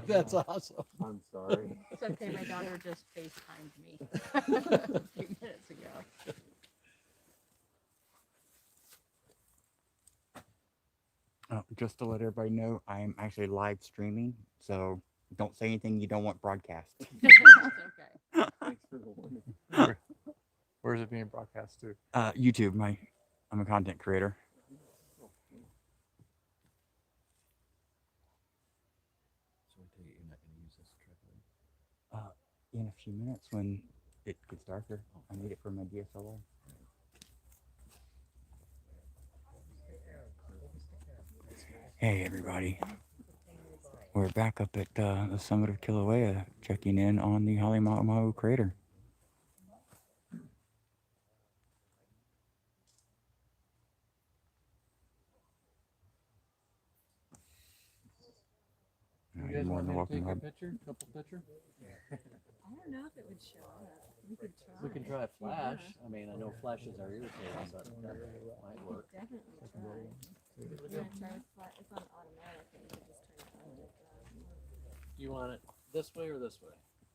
That's awesome. I'm sorry. It's okay, my daughter just FaceTimed me a few minutes ago. Just to let everybody know, I'm actually live streaming, so don't say anything you don't want broadcast. It's okay. Thanks for the warning. Where is it being broadcast to? YouTube, I'm a content creator. So I take it you're not going to use this tripod? In a few minutes when it gets darker, I need it for my DSLR. Hey everybody, we're back up at the summit of Kilauea, checking in on the Halemaumau Crater. You're more than welcome. Take a picture? Couple picture? I don't know if it would show up. We could try. We can try a flash. I mean, I know flashes are irritating, but that might work. Definitely try. Yeah, try with flat. It's on automatic, and you can just turn it on. Do you want it this way or this way?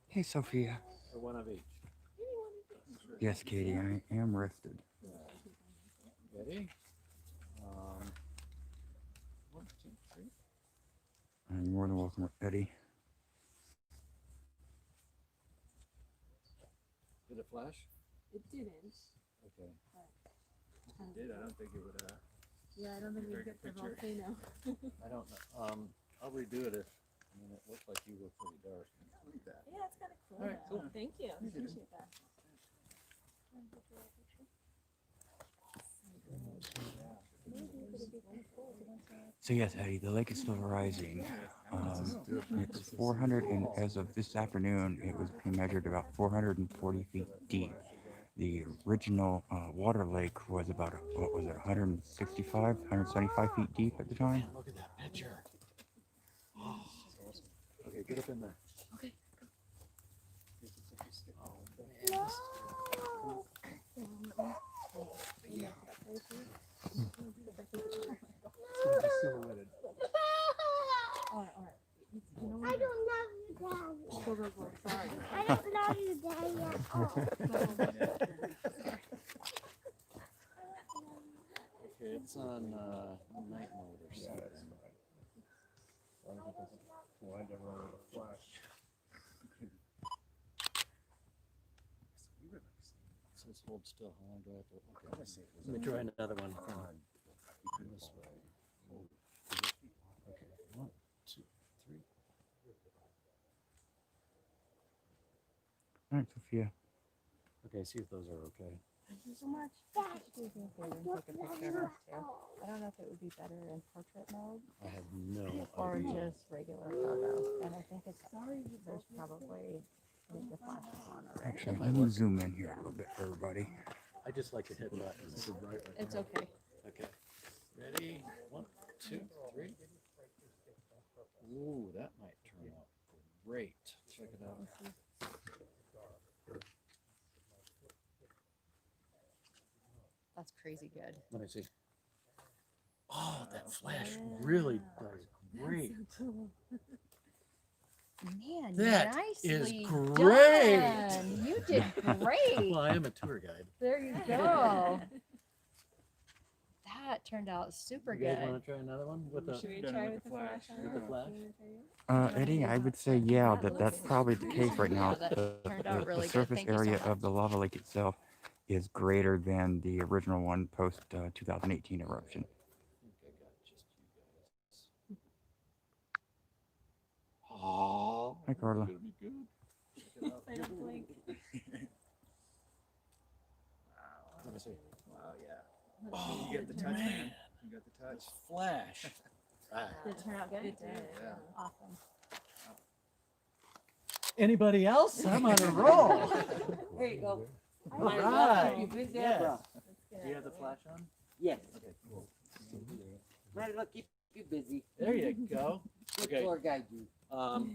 Hey Sophia. Or one of each? Yes, Katie, I am rested. Ready? 1, 2, 3. You're more than welcome, Eddie. Did it flash? It didn't. Okay. If it did, I don't think it would have. Yeah, I don't think we Very get the good picture. volcano. I don't know. I'll redo it if, I mean, it looked like you were pretty dark. Like that. Yeah, it's kind of cool. All right, though. cool. Thank you. Appreciate that. So yes, Eddie, the lake is still rising. It's 400, and as of this afternoon, it was being measured about 440 feet deep. The original water lake was about, what was it, 165, 175 feet deep at the time. Look at that picture. Oh, okay, get up in there. Okay. Silhouetted. All right. You know I what? don't love you, Daddy. Go, go, go. Sorry. I don't love you, Daddy, at all. Okay, it's on night mode or something. Well, I never wanted a flash. It says hold still. How long do I have to? I Okay. wanna say it was Let me try another one. this way. Okay, 1, 2, 3. All right, Sophia. Okay, see if those are okay. Thank you so much. Dad, Do me a favor and I take a don't picture love of you us at too. all. I don't know if it would be better in portrait mode I have no or idea. just regular photo. And I think it's there's probably the flash is on already. Actually, let me zoom in here a little bit for everybody. I just like to hit buttons. It's okay. Okay. Ready? 1, 2, 3. Ooh, that might turn out great. Check it out. That's crazy good. Let me see. Oh, that flash really does great. Man, That nicely is great. done. You did great. Well, I am a tour guide. There you go. That turned out super You guys good. want to try another one with the Should we try with the flash on? With the flash? Eddie, I would say, yeah, that's probably the case right now. Yeah, that turned out really The good. surface Thank you so area much. of the lava lake itself is greater than the original one post 2018 eruption. I think I got just you guys. Oh, Hi, Carla. it's gonna be good. I don't blink. Let me see. Wow, yeah. Oh, You get the touch, man. You got the touch. Flash. Ah. Did it turn out good? It did. Yeah. Awesome. Anybody else? I'm on a roll. There you go. All Might as well right. keep you busy, Yes. bro. Do you have the flash on? Yes. Okay, cool. Might as well keep you busy. There you go. Good Okay. tour guide you.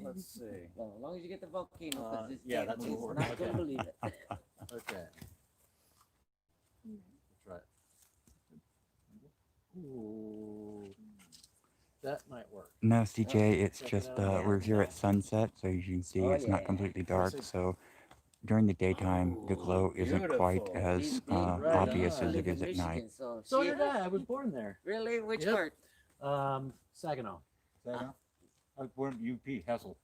Let's see. Well, as long as you get the volcano, because this yeah, cat that's what is we're- not okay. gonna believe it. Okay. Try it. Ooh. that might work. No, CJ, it's check it just out. we're here at sunset, so as you can see, Oh, it's not yeah. completely dark. So during the daytime, the glow isn't quite Beautiful. as He's big, right obvious on. as live it in is at night. Michigan, so So she- did I. I was born there. Really? Which Yep. part? Saginaw. I was born in UP, Hessel.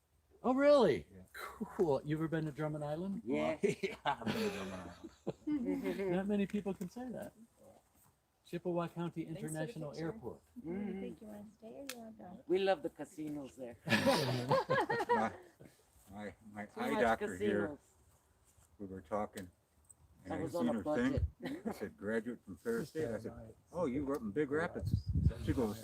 Oh, really? Yeah. Cool. You ever been to Drummond Island? Yeah. Not many people can say that. Chippewa County Thanks for the International picture. Airport. Where do you Mhm. think you want to stay or you want to go? We love the casinos there. My Too eye much doctor here, casinos. we were talking. And I I was seen on a her thing. budget. I said, graduate from Ferris State. I said, oh, you were up in Big Rapids. She goes,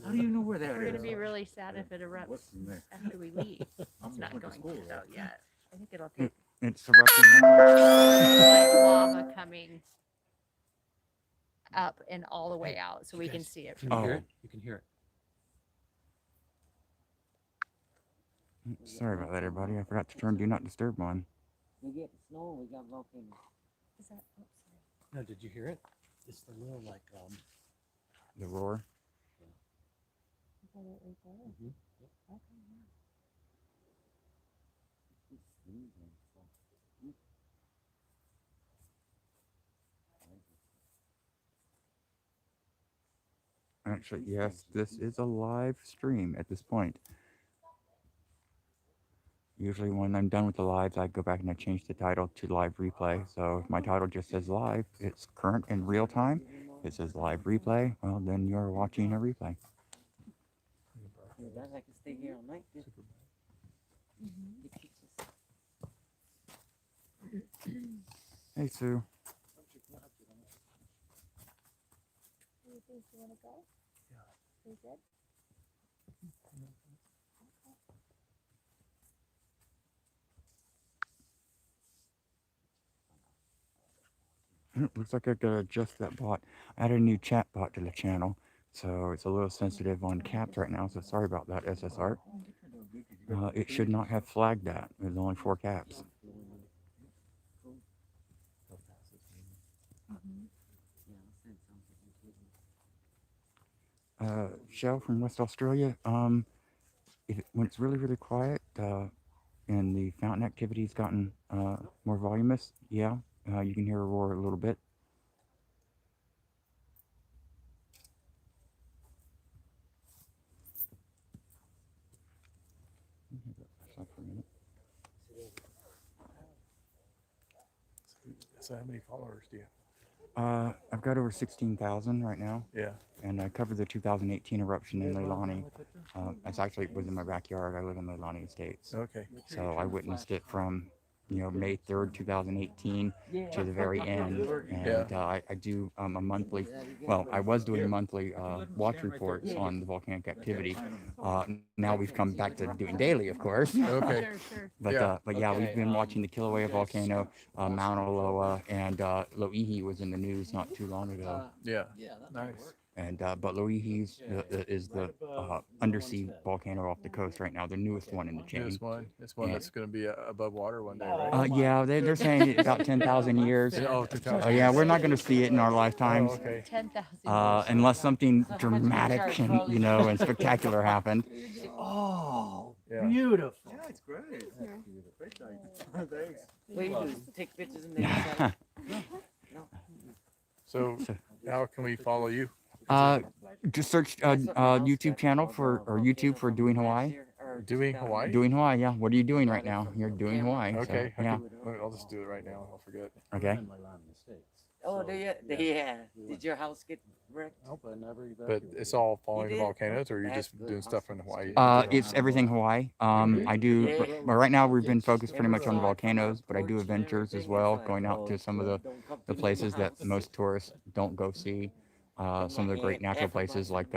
how do you know where that We're gonna is? be really sad if it What's erupts the next? after we leave. I'm It's not went to going school to though there. yet. I think it'll take It's erupting now. like lava coming up and all the way out, so we can guys see it. Can From you hear Oh. it? You can hear it. Sorry about that, everybody. I forgot to turn Do Not Disturb on. We get snow, we got volcanoes. Is that, oops, sorry. No, did you hear it? It's the little like The roar. Is that it right there? mhm. Okay, yeah. It's sneezing, so- Actually, yes, this is a live stream at this point. Usually when I'm done with the lives, I go back and I change the title to live replay. So if my title just says live, it's current in real time. If it says live replay, well, then you're watching a replay. Hey, guys, I can stay here all night. Dude. Mhm. You keep this- Hey, Sue. Do you think you want to go? Yeah. You good? Looks like I gotta adjust that bot. I added a new chat bot to the channel, so it's a little sensitive on caps right now. So sorry about that, SSR. It should not have flagged that. There's only 4 caps. Mhm. Yeah, I'll send something. Shell from West Australia. When it's really quiet and the fountain activity's gotten more voluminous, yeah, you can hear a roar a little bit. For a minute. So how many followers do you? I've got over 16,000 right now, Yeah. and I covered the 2018 eruption in Leilani. It's actually was in my backyard. I live in Leilani Estates, Okay. so I witnessed it from May 3rd, 2018 to the very end. And I do a monthly, well, I was doing monthly watch reports on the volcanic activity. Now we've come back to doing daily, of course. Okay. Sure, sure. But yeah, we've been watching the Kilauea volcano, Mauna Loa, and Loihi was in the news not too long ago. Yeah. Yeah, that Nice. And but Loihi is the undersea volcano off the coast right now, the newest one in the chain. This one. It's one Yeah. that's going to be above water one day, right? Yeah, they're saying it's about 10,000 years. Oh, 2000. Oh yeah, we're not going to see it in our lifetimes, Oh, okay. 10,000. unless something dramatic and and spectacular happened. Oh, Yeah. Yeah, beautiful. it's great. Great night. Thanks. What do you do? Take pictures and then sell it? So how can we follow you? Just search YouTube channel or YouTube for Doing Hawaii. Doing Hawaii? Doing Hawaii, yeah. What are you doing right now? You're doing Hawaii. so, Okay. yeah. I'll just do it right now. I'll forget. Okay. Oh, do you? Yeah. Did your house get wrecked? But it's all following the did? volcanoes, or are you That's just good. doing stuff in Hawaii? It's everything Hawaii. I do, Yeah. but right now we've been focused pretty much on the volcanoes, but I do adventures as well, going out to some of the places that most tourists don't go see. Some of the great natural places, like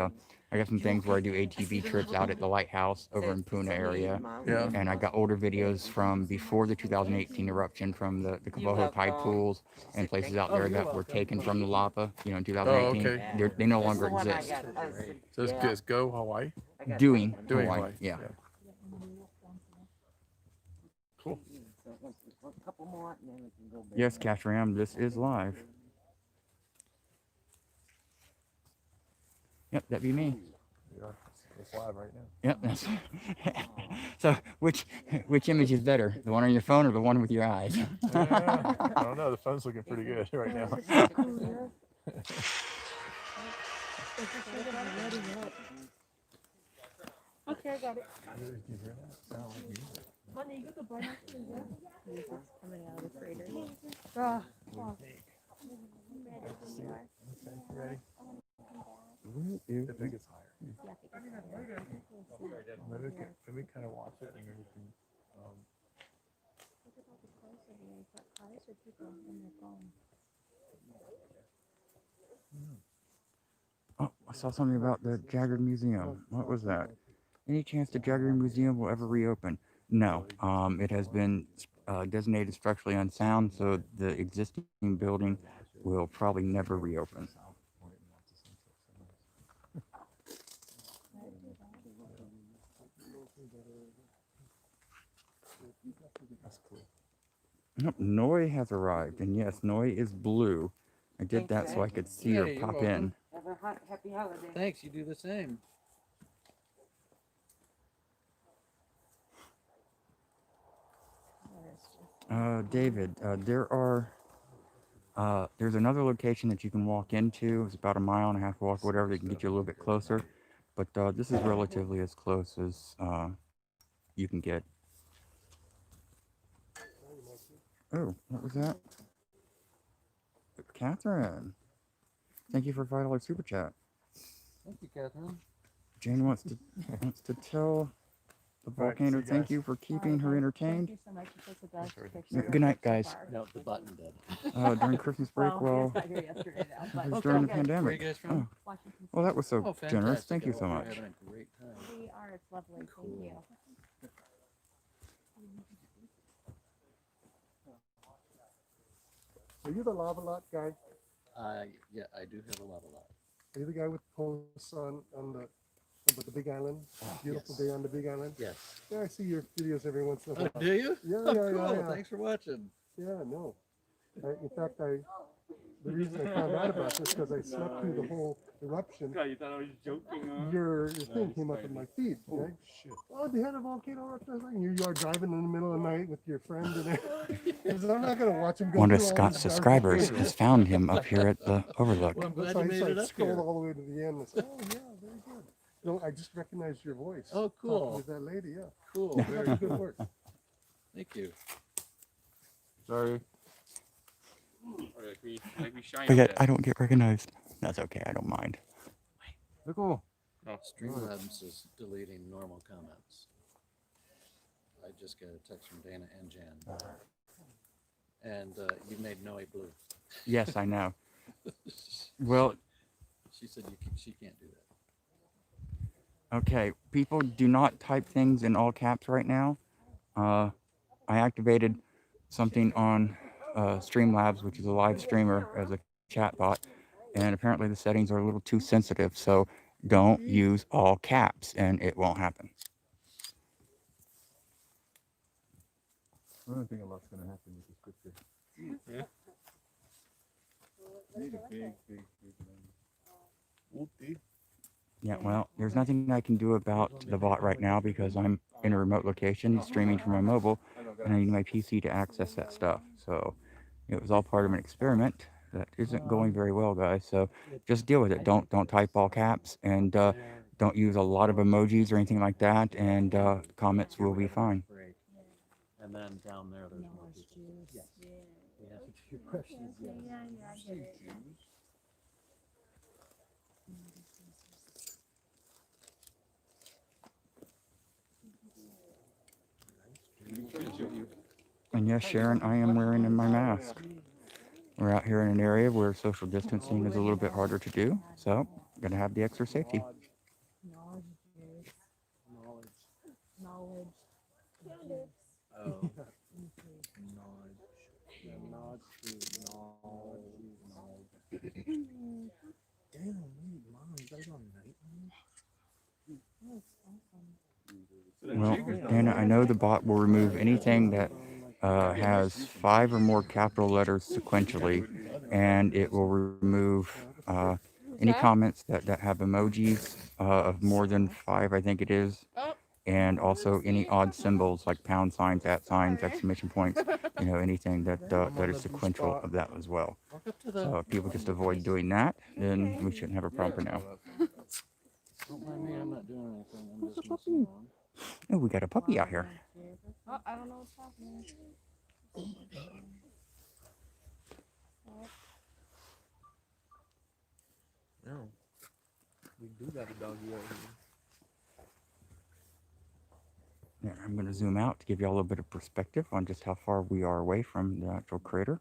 I got some things where I do ATV trips out at the lighthouse over in Puna area. Yeah. And I got older videos from before the 2018 eruption from the Kapoho tide pools and places out there that were taken from the lava, in 2018. okay. They no longer exist. So it's Go Hawaii? Doing Doing Hawaii, Hawaii. yeah. Cool. A couple more and then we can go back. Yes, Cash Ram, this is live. Yep, that'd be me. It's live right now. Yep. That's so which image is better, the one on your phone or the one with your eyes? I don't know. The phone's looking pretty good right now. Okay, I got it. Did you hear that? Sound like music. Money, you got the binoculars there? Coming out of the crater. Ah, Okay, ready? I think it's higher. Maybe we kind of watch it and maybe we can. look at all the cars over there. You've got cars or people on their phone. Oh, I saw something about the Jagger Museum. What was that? Any chance the Jagger Museum will ever reopen? No. It has been designated structurally unsound, so the existing building will probably never reopen. That's cool. Nope, Noi has arrived, and yes, Noi is blue. I did that so I could see her Hey, you're pop welcome. in. Have a happy holiday. Thanks, you do the same. David, there's another location that you can walk into. It's about a 1.5 mile walk, whatever. They can get you a little bit closer, but this is relatively as close as you can get. Oh, what was that? Catherine, thank you for $5 super chat. Thank you, Catherine. Jane wants to tell the volcano thank you for keeping her entertained. Thank you so much. You took the best Sure. picture Good night, so guys. far. No, the button did. During Christmas break, Well, well, he just got here yesterday now, it but was Okay. during the good. Where are you pandemic. guys Oh, from? Washington well, that was so Oh, generous. fantastic. Thank you I so hope much. you're having a great time. We are. It's lovely. Thank Cool. you. Are you the lava lot guy? Yeah, I do have a lot. Are you the guy with posts on the about the Big Island? Beautiful yes. day on the Big Island. Yes. Yeah, I see your videos every once in a Oh, while. do you? Yeah, Oh, yeah, cool. yeah. Thanks for watching. Yeah, no. In fact, the reason I found out about this because I slept through the whole eruption. God, you thought I was joking, huh? Your thing came up in my feed. Right? Oh, they had a volcano eruption. And you are driving in the middle of the night with your friend and everything. I'm not gonna watch him go One of through all Scott's these dark subscribers videos. has found him up here at the Overlook. Well, I'm glad So you made it I up scrolled here. all the way to the end and said, oh yeah, very good. No, I just recognized your voice. Oh, Talking cool. with that lady, yeah. Cool. Very Very good. good work. Thank you. Sorry. Forget, I don't get recognized. That's okay. I don't mind. Cool. Streamlabs is deleting normal comments. I just got a text from Dana and Jan. And you made Noe blue. Yes, I know. Well, She said she can't do that. okay. People, do not type things in all caps right now. I activated something on Streamlabs, which is a live streamer, as a chat bot, and apparently the settings are a little too sensitive. So don't use all caps, and it won't happen. I don't think a lot's gonna happen with this picture. Yeah. Need a big man. Yeah, well, there's nothing I can do about the bot right now because I'm in a remote location streaming from my mobile, and I need my PC to access that stuff. So it was all part of an experiment that isn't going very well, guys. So just deal with it. Don't type all caps, and don't use a lot of emojis or anything like that, and comments will be fine. And then down there, there's more people. Yes. The answer to your question is yes. Yeah, I get it. And yes, Sharon, I am wearing my mask. We're out here in an area where social distancing is a little bit harder to do, so gotta have the extra safety. Knowledge juice. Knowledge. Oh. Well, Dana, I know the bot will remove anything that has 5 or more capital letters sequentially, and it will remove any comments that have emojis of more than 5, I think it is. And also any odd symbols like pound signs, at signs, exclamation points, anything that that is sequential of that as well. Walk up to the. So if people just avoid doing that, then we shouldn't have a problem for now. Don't mind me, I'm not doing anything. I'm just What's a messing puppy? around. Oh, we got a puppy out here. Oh, I don't know what's happening. No. We do got a doggy out here. Yeah, I'm going to zoom out to give you all a bit of perspective on just how far we are away from the actual crater.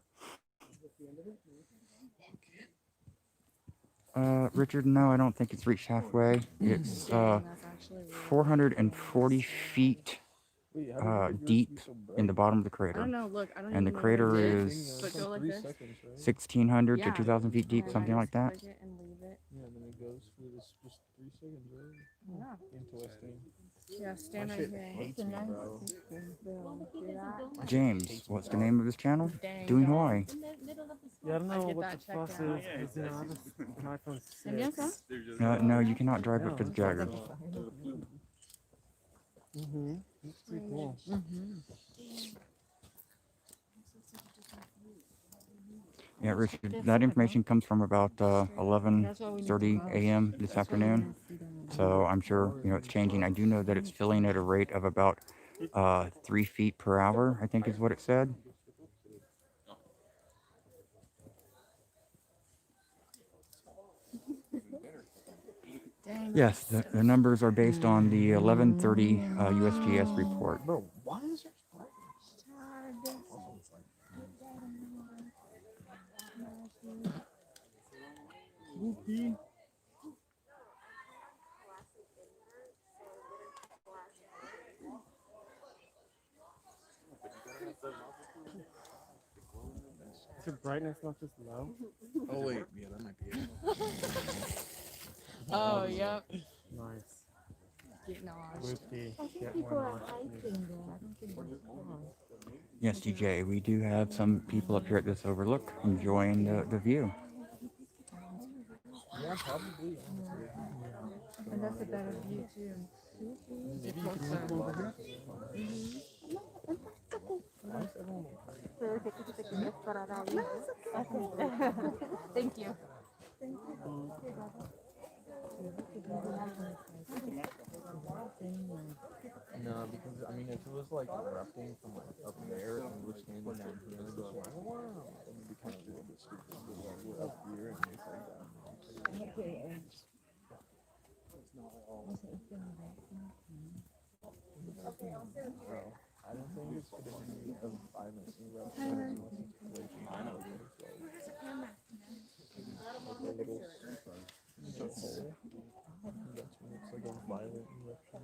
Richard, no, I don't think it's reached halfway. It's Dang, that's actually really 440 feet deep in the bottom of the I crater. don't know. Look, I don't And the even know where crater it is But go like this. 1,600 to Yeah. 2,000 feet deep, And something I like just that. click it and leave it. Yeah, then it goes for this just 3 seconds, right? Yeah. Interesting. Yeah, stand right shit here. hates me, bro. James, what's the name of this channel? Dang, Doing dog. Hawaii. Yeah, I don't I know get what that the checked fuss out. is. 'Cause, I have an iPhone 6. No, you cannot drive it for the Jagger. Mm-hmm. It's pretty cool. Yeah, Richard, that information comes from about 11:30 a.m. this afternoon. So I'm sure, it's changing. I do know that it's filling at a rate of about 3 feet per hour, I think is what it said. Dang, Yes, the numbers are based on the 11:30 USGS report. Bro, why is there Is your brightness not just low? Oh wait, yeah, that might be it. Oh, yep. Nice. Get noshed. Whiskey. Get People more are nice. hiking there. I don't think it's fun. Yes, DJ, we do have some people up here at this overlook enjoying the view. Yeah, probably. Honestly. And that's a better view, too. Maybe you can look over Thank you. No, because I mean, if it was like erupting from like up there and we're standing down here, and just like, oh wow, that would be kind of a little bit stupid. But like we're up here and it's like that. Well, I don't think it's gonna be a violent eruption unless it's way too violent. It's like a little hole. That's when it's like a violent eruption.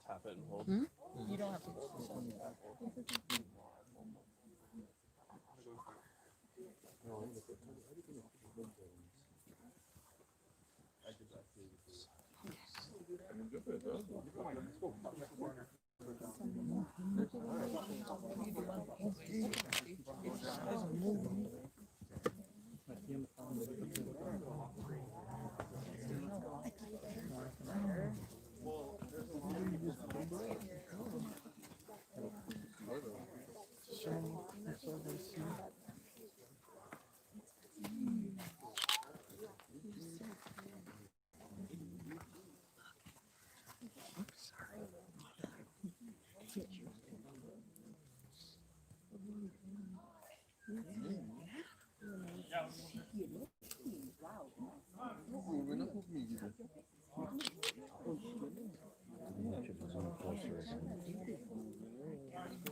Tap it and hold. You don't have to.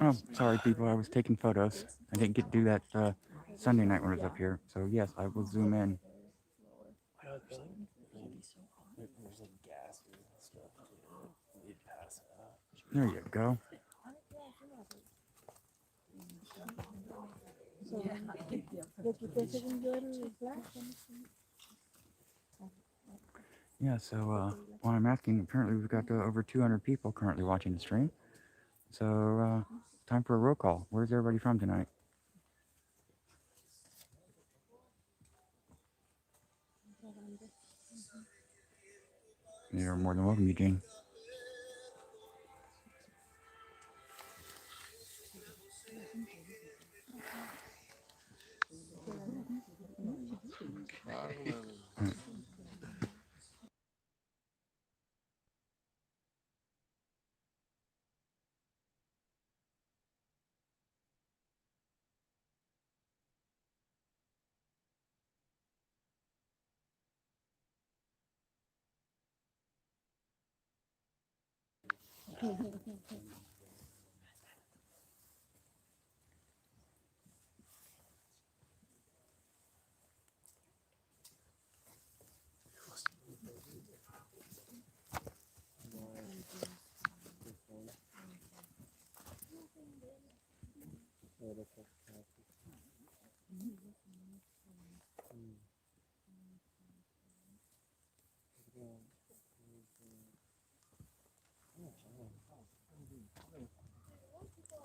Oh, sorry, people. I was taking photos. I didn't get to do that Sunday night when I was up here. So, yes, I will zoom in. There you go. Yeah, so while I'm asking, apparently we've got over 200 people currently watching the stream. So time for a roll call. Where's everybody from tonight? You're more than welcome, Eugene.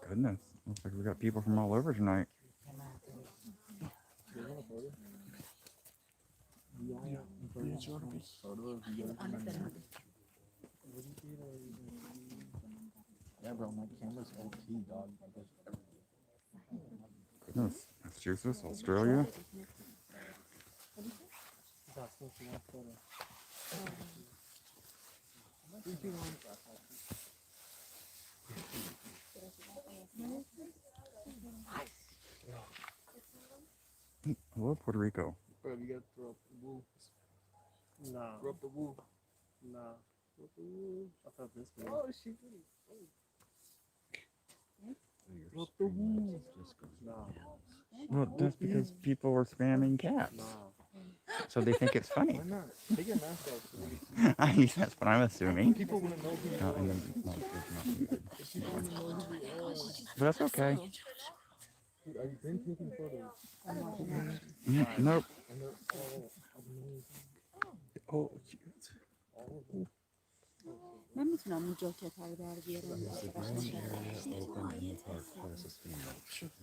Goodness, looks like we got people from all over tonight. Yeah, bro, my camera's OT, dog. Goodness, Massachusetts, Australia. Hello, Puerto Rico. Bro, you gotta throw up the woo. Nah. Throw up the woo. Nah. What the woo? I thought this was. Oh, shit. Throw up the woo. Nah. Well, that's because people were spamming caps. Nah. So they think it's funny. Why not? Take your mask off. I mean, that's what I'm assuming. People wanna know who you No, are. and then, no, it's not good. People wanna know who you are. But that's okay. Dude, have you been taking photos? Nope. And they're all amazing. Oh, Vamos no mi giochi a fare da vieron.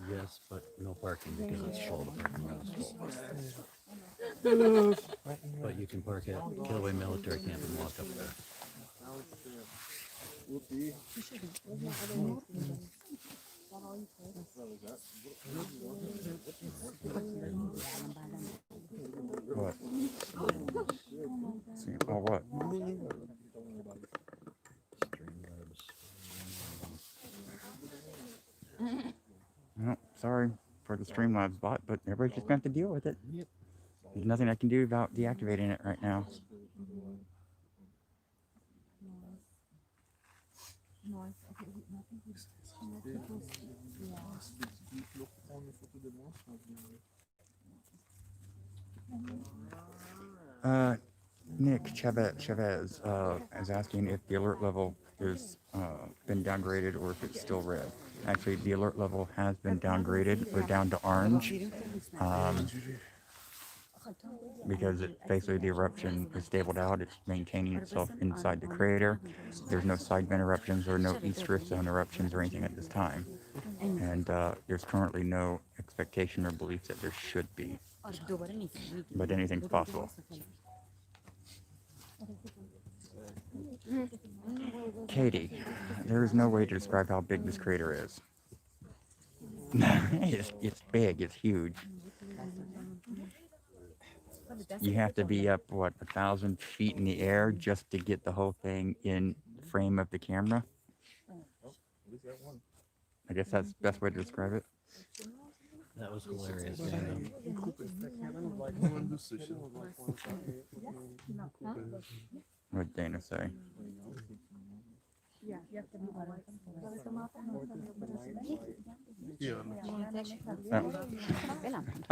Yes, but no parking because it's full. The parking lot is full. But you can park at Kilauea Military Camp and walk up there. Whoopie. what? See, oh, what? No, sorry for the Streamlabs bot, but everybody's just going to have to deal with it. There's nothing I can do about deactivating it right now. Nick Chavez is asking if the alert level has been downgraded or if it's still red. Actually, the alert level has been downgraded. We're down to orange because it basically the eruption is stabled out. It's maintaining itself inside the crater. There's no side vent eruptions or no east drift zone eruptions or anything at this time. And there's currently no expectation or belief that there should be. But anything's possible. Katie, there is no way to describe how big this crater is. It's big, it's huge. You have to be up, what, 1,000 feet in the air just to get the whole thing in frame of the camera? I guess that's the best way to describe it. That was hilarious. What did Dana say? Yeah, you have to move away.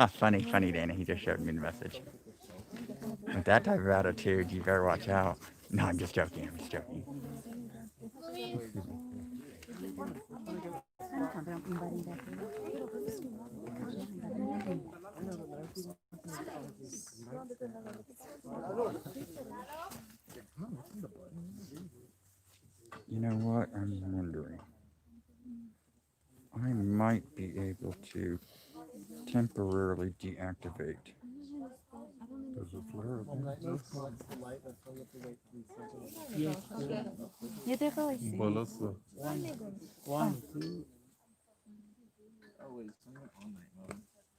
Funny, Dana. He just showed me the message. With that type of attitude, you better watch out. No, I'm just joking. I'm just joking. You know what? I'm wondering. I might be able to temporarily deactivate. There's a flare. Yeah, definitely. Well, let's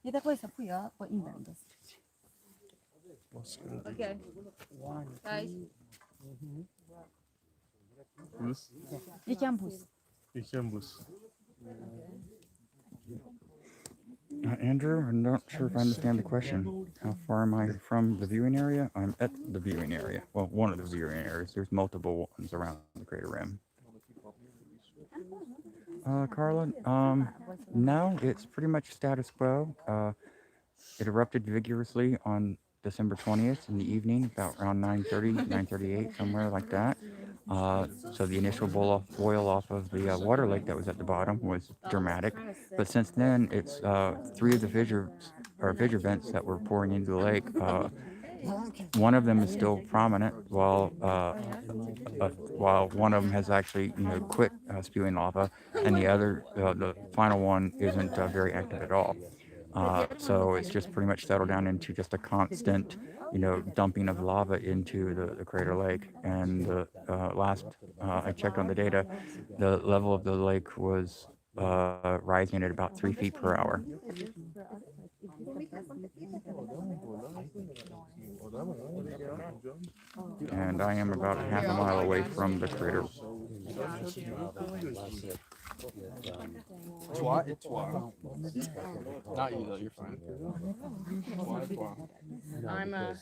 Yeah, definitely sa puya po indan desu. let's go. Okay. Guys. Boost. You can boost. You can boost. Andrew, I'm not sure if I understand the question. How far am I from the viewing area? I'm at the viewing area. Well, one of the viewing areas. There's multiple ones around the crater rim. Carla, no, it's pretty much status quo. It erupted vigorously on December 20th in the evening, about around 9:30, 9:38, somewhere like that. So the initial boil off of the water lake that was at the bottom was dramatic. But since then, it's 3 of the fissure vents that were pouring into the lake. One of them is still prominent, while one of them has actually, quit spewing lava, and the other, the final one, isn't very active at all. So it's just pretty much settled down into just a constant, dumping of lava into the crater lake. And last I checked on the data, the level of the lake was rising at about 3 feet per hour. And I am about half a mile away from the crater. Not you though, you're fine. I'm number.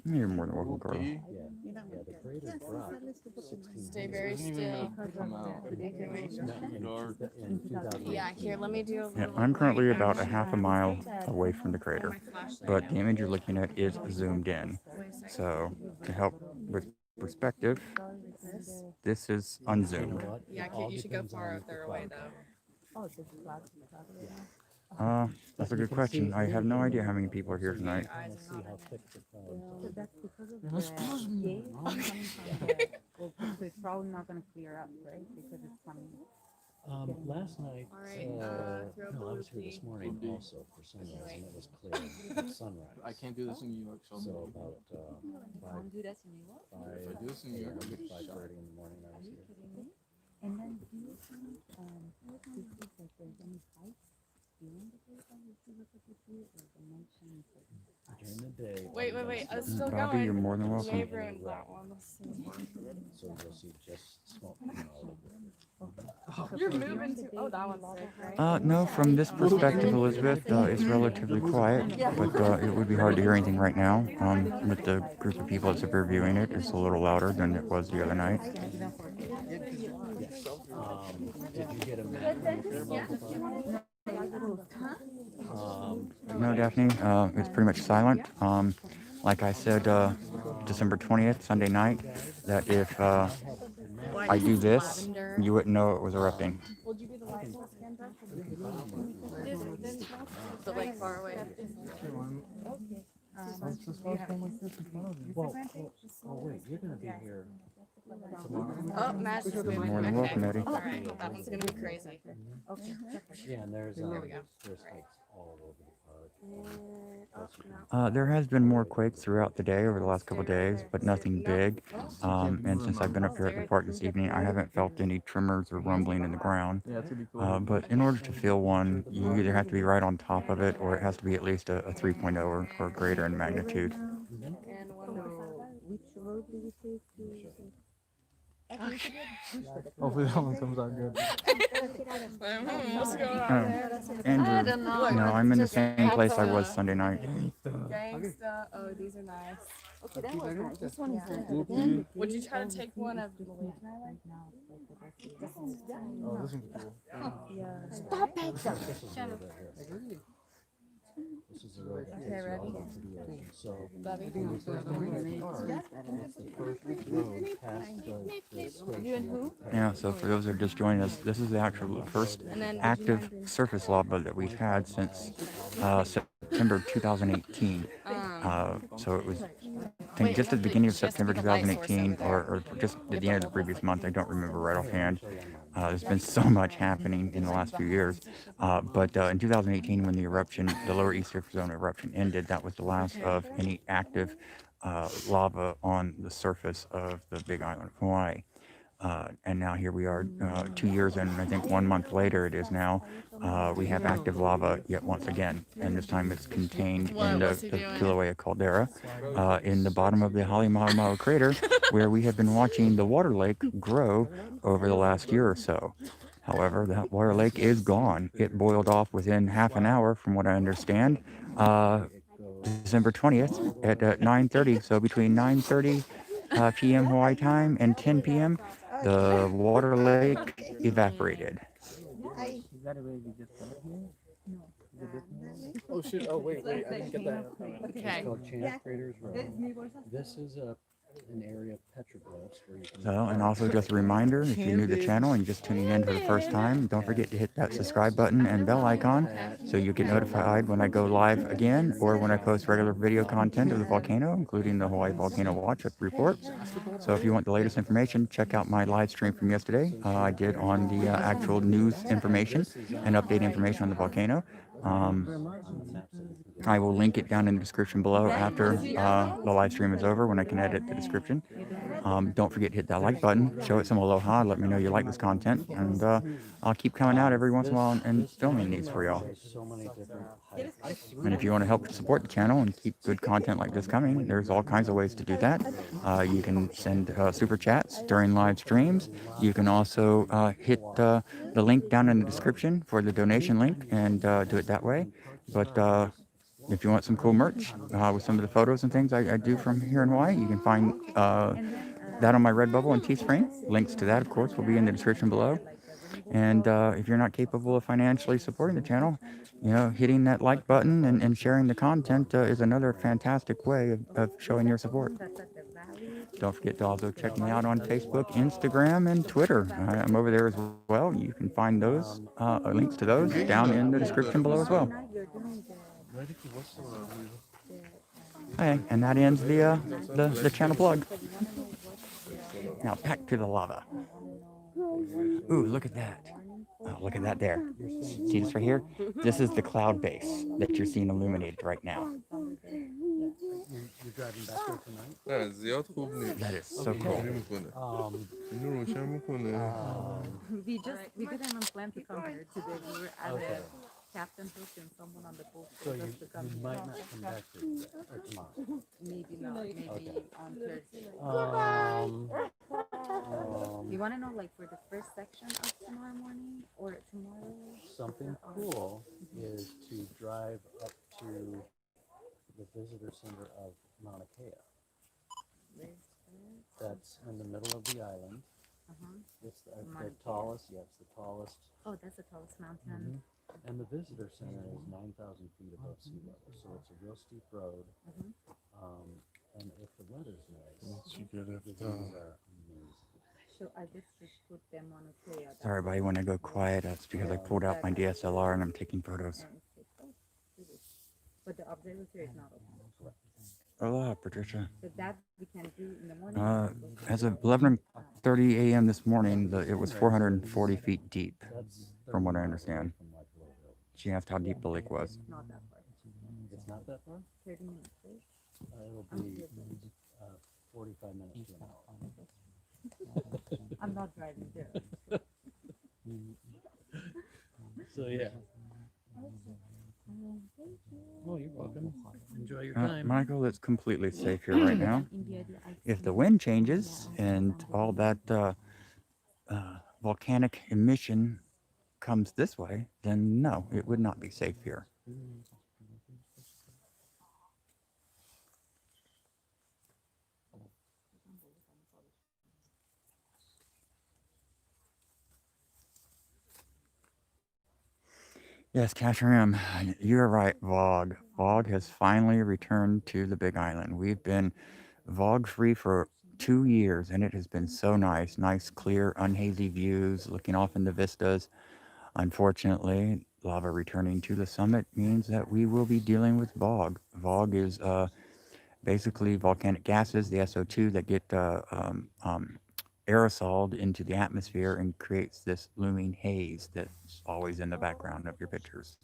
You're more than welcome, Carla. Stay very still. Yeah, here, let me do a Yeah, little. I'm currently about a half a mile away from the crater, but the image you're looking at is zoomed in. So to help with perspective, this is unzoomed. Yeah, you should go farther away though. That's a good question. I have no idea how many people are here tonight. It's probably not going to clear up, right? Because it's coming. Last night, no, I was here this morning also for sunrise, and it was clear at sunrise. I can't do this in New York, so So about Do that in New York? if I do this in New York, I'll get 5:30 in the morning, I was here. And then do you think this is like there's any pipes during the daytime you see what you do or the nighttime? During the day. Wait, it's still Bobby, you're going. more than welcome. Dave ruined that one. Let's see. So you'll see just smoke coming out of it. You're moving to. Oh, that one's sick, right? No, from this perspective, Elizabeth, it's relatively quiet, but it would be hard to hear anything right now. With the group of people that's up here viewing it, it's a little louder than it was the other night. Did you get a map? No, Daphne, it's pretty much silent. Like I said, December 20th, Sunday night, that if I do this, you wouldn't know it was erupting. Would you do the light scan back? The lake far away. Well, wait, you're gonna be here. Oh, Matt's just moving. More than welcome, Eddie. All right, that one's gonna be crazy. Yeah, and there's we go. there's hikes all over the park. There has been more quakes throughout the day over the last couple of days, but nothing big. And since I've been up here at the park this evening, I haven't felt any tremors or rumbling in the ground. yeah, it's gonna be cool. But in order to feel one, you either have to be right on top of it, or it has to be at least a 3.0 or greater in magnitude. And one more. Which road do you take to? Hopefully that one comes out good. What's going on Oh, there? Andrew, no, I'm in the same place I was Sunday night. Gangsta. Oh, these are nice. Okay, that one's nice. This one is good. Would you try to take one of Right now, it's like the best. Oh, this one's cool. Stop it! Shut up. This is the road that Okay, takes you all ready? the way to the ocean. So Bobby? when you first enter that park, it's the first road past the station. You and who? Yeah, so for those that are just joining us, this is the actual first And then active surface lava that we've had since September 2018. So it was, I think, just at the beginning of September 2018, or just at the end of the previous month. I don't remember right offhand. There's been so much happening in the last few years. But in 2018, when the eruption, the lower east surface zone eruption ended, that was the last of any active lava on the surface of the Big Island of Hawaii. And now here we are 2 years and I think 1 month later it is now, we have active lava yet once again, and this time it's contained in the Kilauea caldera in the bottom of the Halemaumau Crater, where we have been watching the water lake grow over the last year or so. However, that water lake is gone. It boiled off within half an hour, from what I understand, December 20th at 9:30. So between 9:30 p.m. Hawaii time and 10 p.m., the water lake evaporated. Oh shit! Oh wait, I didn't get that. Okay. It's called Chance Craters Road. This is an area of petroglyphs where you can. So, and also just a reminder, if you're new to the channel and you're just tuning in for the first time, don't forget to hit that subscribe button and bell icon so you get notified when I go live again or when I post regular video content of the volcano, including the Hawaii Volcano Watch Report. So if you want the latest information, check out my live stream from yesterday. I did on the actual news information and update information on the volcano. I will link it down in the description below after the live stream is over, when I can edit the description. Don't forget to hit that like button, show it some aloha, let me know you like this content, and I'll keep coming out every once in a while and filming these for y'all. So many different heights. And if you want to help support the channel and keep good content like this coming, there's all kinds of ways to do that. You can send super chats during live streams. You can also hit the link down in the description for the donation link and do it that way. But if you want some cool merch with some of the photos and things I do from here in Hawaii, you can find that on my Redbubble and Teespring. Links to that, of course, will be in the description below. And if you're not capable of financially supporting the channel, you know, hitting that like button and sharing the content is another fantastic way of showing your support. Don't forget to also check me out on Facebook, Instagram, and Twitter. I'm over there as well. You can find those links to those down in the description below as well. Okay, and that ends the channel plug. Now back to the lava. Ooh, look at that. Oh, look at that there. See this right here? This is the cloud base that you're seeing illuminated right now. You're driving back there tonight? نه زیاد خوب نیست. That is so cool. میکنه اینو روشن میکنه. We didn't even plan to come here today. We were at Okay. Captain Hook and someone on the boat So told us to come you here. might not come back to or tomorrow. Maybe not. Maybe on Thursday. You want to know, like, for the first section of tomorrow morning or tomorrow? Something cool is to drive up to the visitor center of Mauna Kea. That's in the middle of the island. It's the tallest, yes, the tallest. Oh, that's the tallest mountain. And the visitor center is 9,000 feet above sea level, so it's a real steep road. And if the weather's nice, the views are amazing. So I just put them on a play. Sorry, everybody, when I go quiet, that's because I pulled out my DSLR and I'm taking photos. But the observatory is not open. Aloha, Patricia. So that we can do in the morning. As of 11:30 a.m. this morning, it was 440 feet deep, from what I understand. She asked how deep the lake was. Not that far. It's not that far? 30 minutes. Right? It'll be 45 minutes to an hour. I'm not driving there. So yeah. Oh, you're welcome. Enjoy your time. Michael, it's completely safe here right now. If the wind changes and all that volcanic emission comes this way, then no, it would not be safe here. Yes, Cashram, you're right, Vog. Vog has finally returned to the Big Island. We've been Vog free for 2 years, and it has been so nice. Nice, clear, unhazy views, looking off into vistas. Unfortunately, lava returning to the summit means that we will be dealing with Vog. Vog is basically volcanic gases, the SO2, that get aerosoled into the atmosphere and creates this looming haze that's always in the background of your pictures.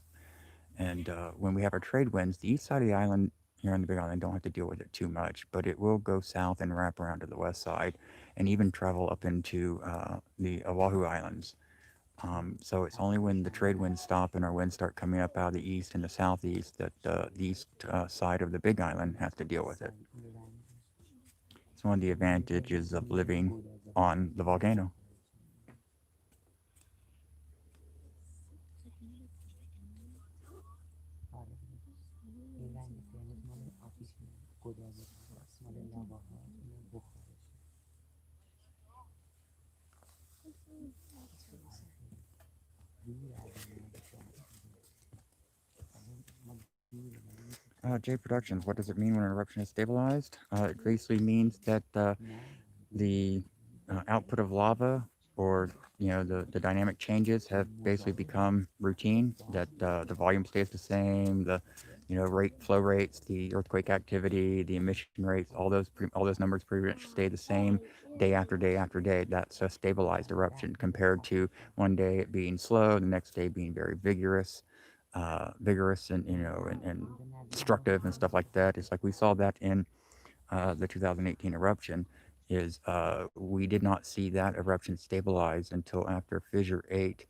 And when we have our trade winds, the east side of the island here on the Big Island don't have to deal with it too much, but it will go south and wrap around to the west side and even travel up into the Oahu Islands. So it's only when the trade winds stop and our winds start coming up out of the east and the southeast that the east side of the Big Island has to deal with it. It's one of the advantages of living on the volcano. J Productions, what does it mean when an eruption is stabilized? It basically means that the output of lava, or the dynamic changes, have basically become routine, that the volume stays the same, the flow rates, the earthquake activity, the emission rates, all those numbers pretty much stay the same day after day after day. That's a stabilized eruption, compared to one day it being slow, the next day being very vigorous and and destructive and stuff like that. It's like we saw that in the 2018 eruption. Is we did not see that eruption stabilize until after Fissure 8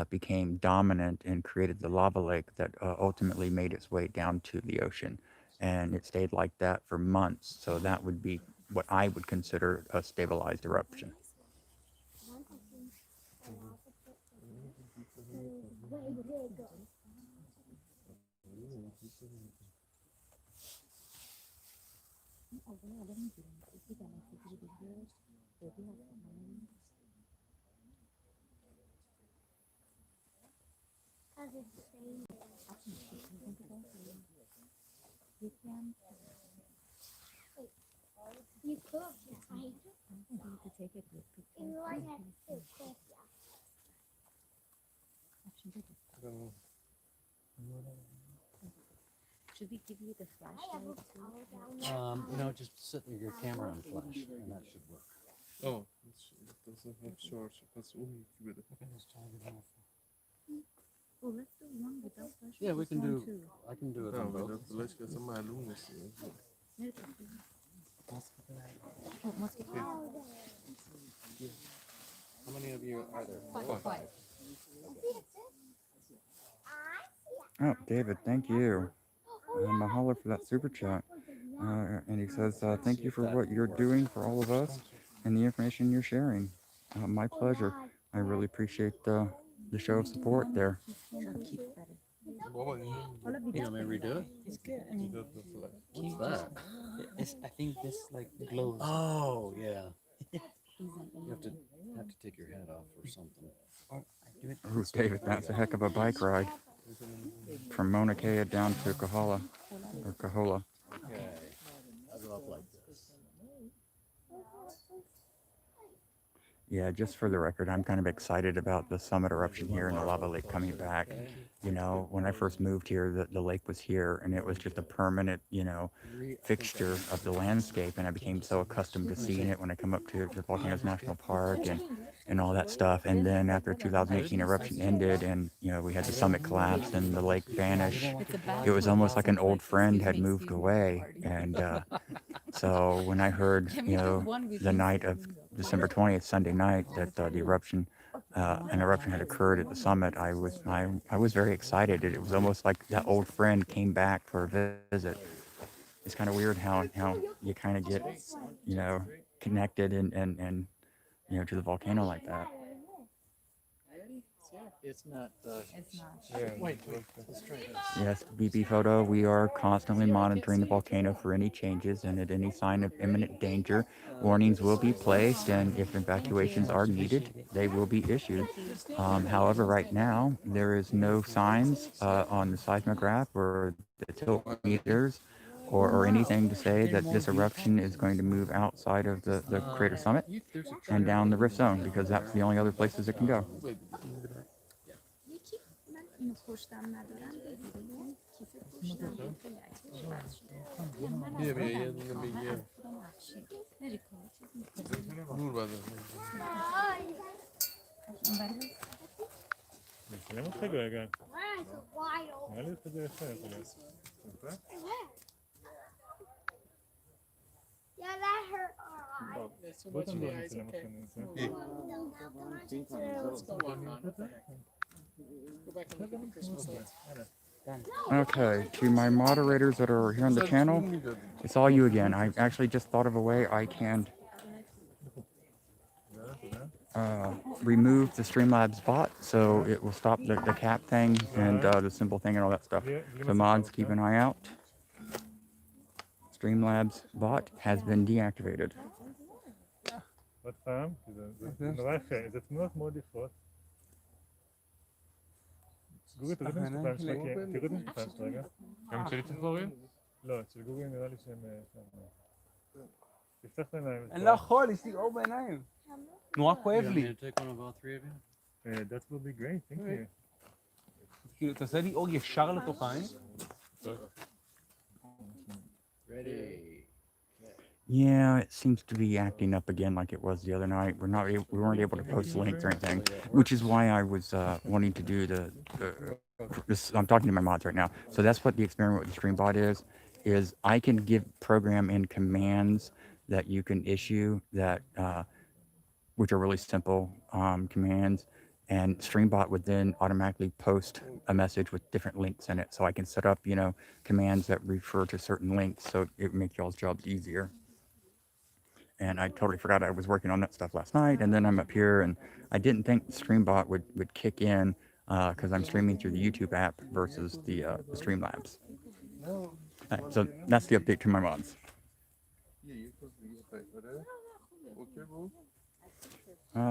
became dominant and created the lava lake that ultimately made its way down to the ocean. And it stayed like that for months. So that would be what I would consider a stabilized eruption. You could, right? To take a good picture. You like that too, cool. Should we give you the flashlight too? No, just sit with your camera and flash, and that should work. Oh, it doesn't have short. That's only with it. Well, let's do one without flashlight. Yeah, we can one do. too. I can do it No, on but both. let's get some lunas. Oh, mosquito. How many of you are there? Five. Oh, David, thank you. Mahalo for that super chat. And he says, thank you for what you're doing for all of us and the information you're sharing. My pleasure. I really appreciate the show of support there. You want me to redo it? It's good. What's that? I think this like glows. Oh yeah. You have to take your hat off or something. Ooh, David, that's a heck of a bike ride. From Mauna Kea down to Kahala, or Kahola. Okay. I'll go up like this. Yeah, just for the record, I'm kind of excited about the summit eruption here and the lava lake coming back. When I first moved here, the lake was here and it was just a permanent, fixture of the landscape. And I became so accustomed to seeing it when I come up to the Volcanoes National Park and all that stuff. And then after 2018 eruption ended and, we had the summit collapse and the lake vanish, it was almost like an old friend had moved away. And so when I heard, the night of December 20th, Sunday night, that an eruption had occurred at the summit, I was very excited. It was almost like that old friend came back for a visit. It's kind of weird how you kind of get, connected and to the volcano like that. It's not, It's not. wait, let's try this. Yes, BP photo. We are constantly monitoring the volcano for any changes, and at any sign of imminent danger, warnings will be placed, and if evacuations are needed, they will be issued. However, right now, there is no signs on the seismograph or the tilt meters or anything to say that this eruption is going to move outside of the crater summit and down the rift zone, because that's the only other places it can go. یکی من اینو پشتم ندارم بگیریم کیف پشتم یه پلکش بس شده یا من بیا از بیا یه خودم دونه میخوام بگیر از خودم نقشه نری کنه چیز میکنه نور بده این برای Tenemos que agregar. Vale, esto debe ser. Yeah, that hurt. Bota no tenemos que Let's go walk on it. Go back and look at the Christmas lights. Okay, to my moderators that are here on the channel, it's all you again. I actually just thought of a way I can remove the Streamlabs bot, so it will stop the cap thing and the symbol thing and all that stuff. So mods, keep an eye out. Streamlabs bot has been deactivated. עוד פעם, זה נורא יפה, זה תמונות מאוד יפות. גוגל, תראו את המשקפיים שלך, תראו את המשקפיים שלך רגע. גם שלי צריך להוריד? לא, אצל גוגל נראה לי שהם... תפתח את העיניים. אני לא יכול, יש לי אור בעיניים. נורא כואב You want me לי. to take one of all three of you? That will be great, thank you. כאילו, תעשה לי אור ישר לתוך העין. Ready. Yeah, it seems to be acting up again like it was the other night. We weren't able to post links or anything, which is why I was wanting to do this. I'm talking to my mods right now. So that's what the experiment with the StreamBot is I can give program in commands that you can issue that, which are really simple commands, and StreamBot would then automatically post a message with different links in it. So I can set up, commands that refer to certain links, so it makes y'all's jobs easier. And I totally forgot I was working on that stuff last night, and then I'm up here, and I didn't think StreamBot would kick in because I'm streaming through the YouTube app versus the Streamlabs. So that's the update to my mods.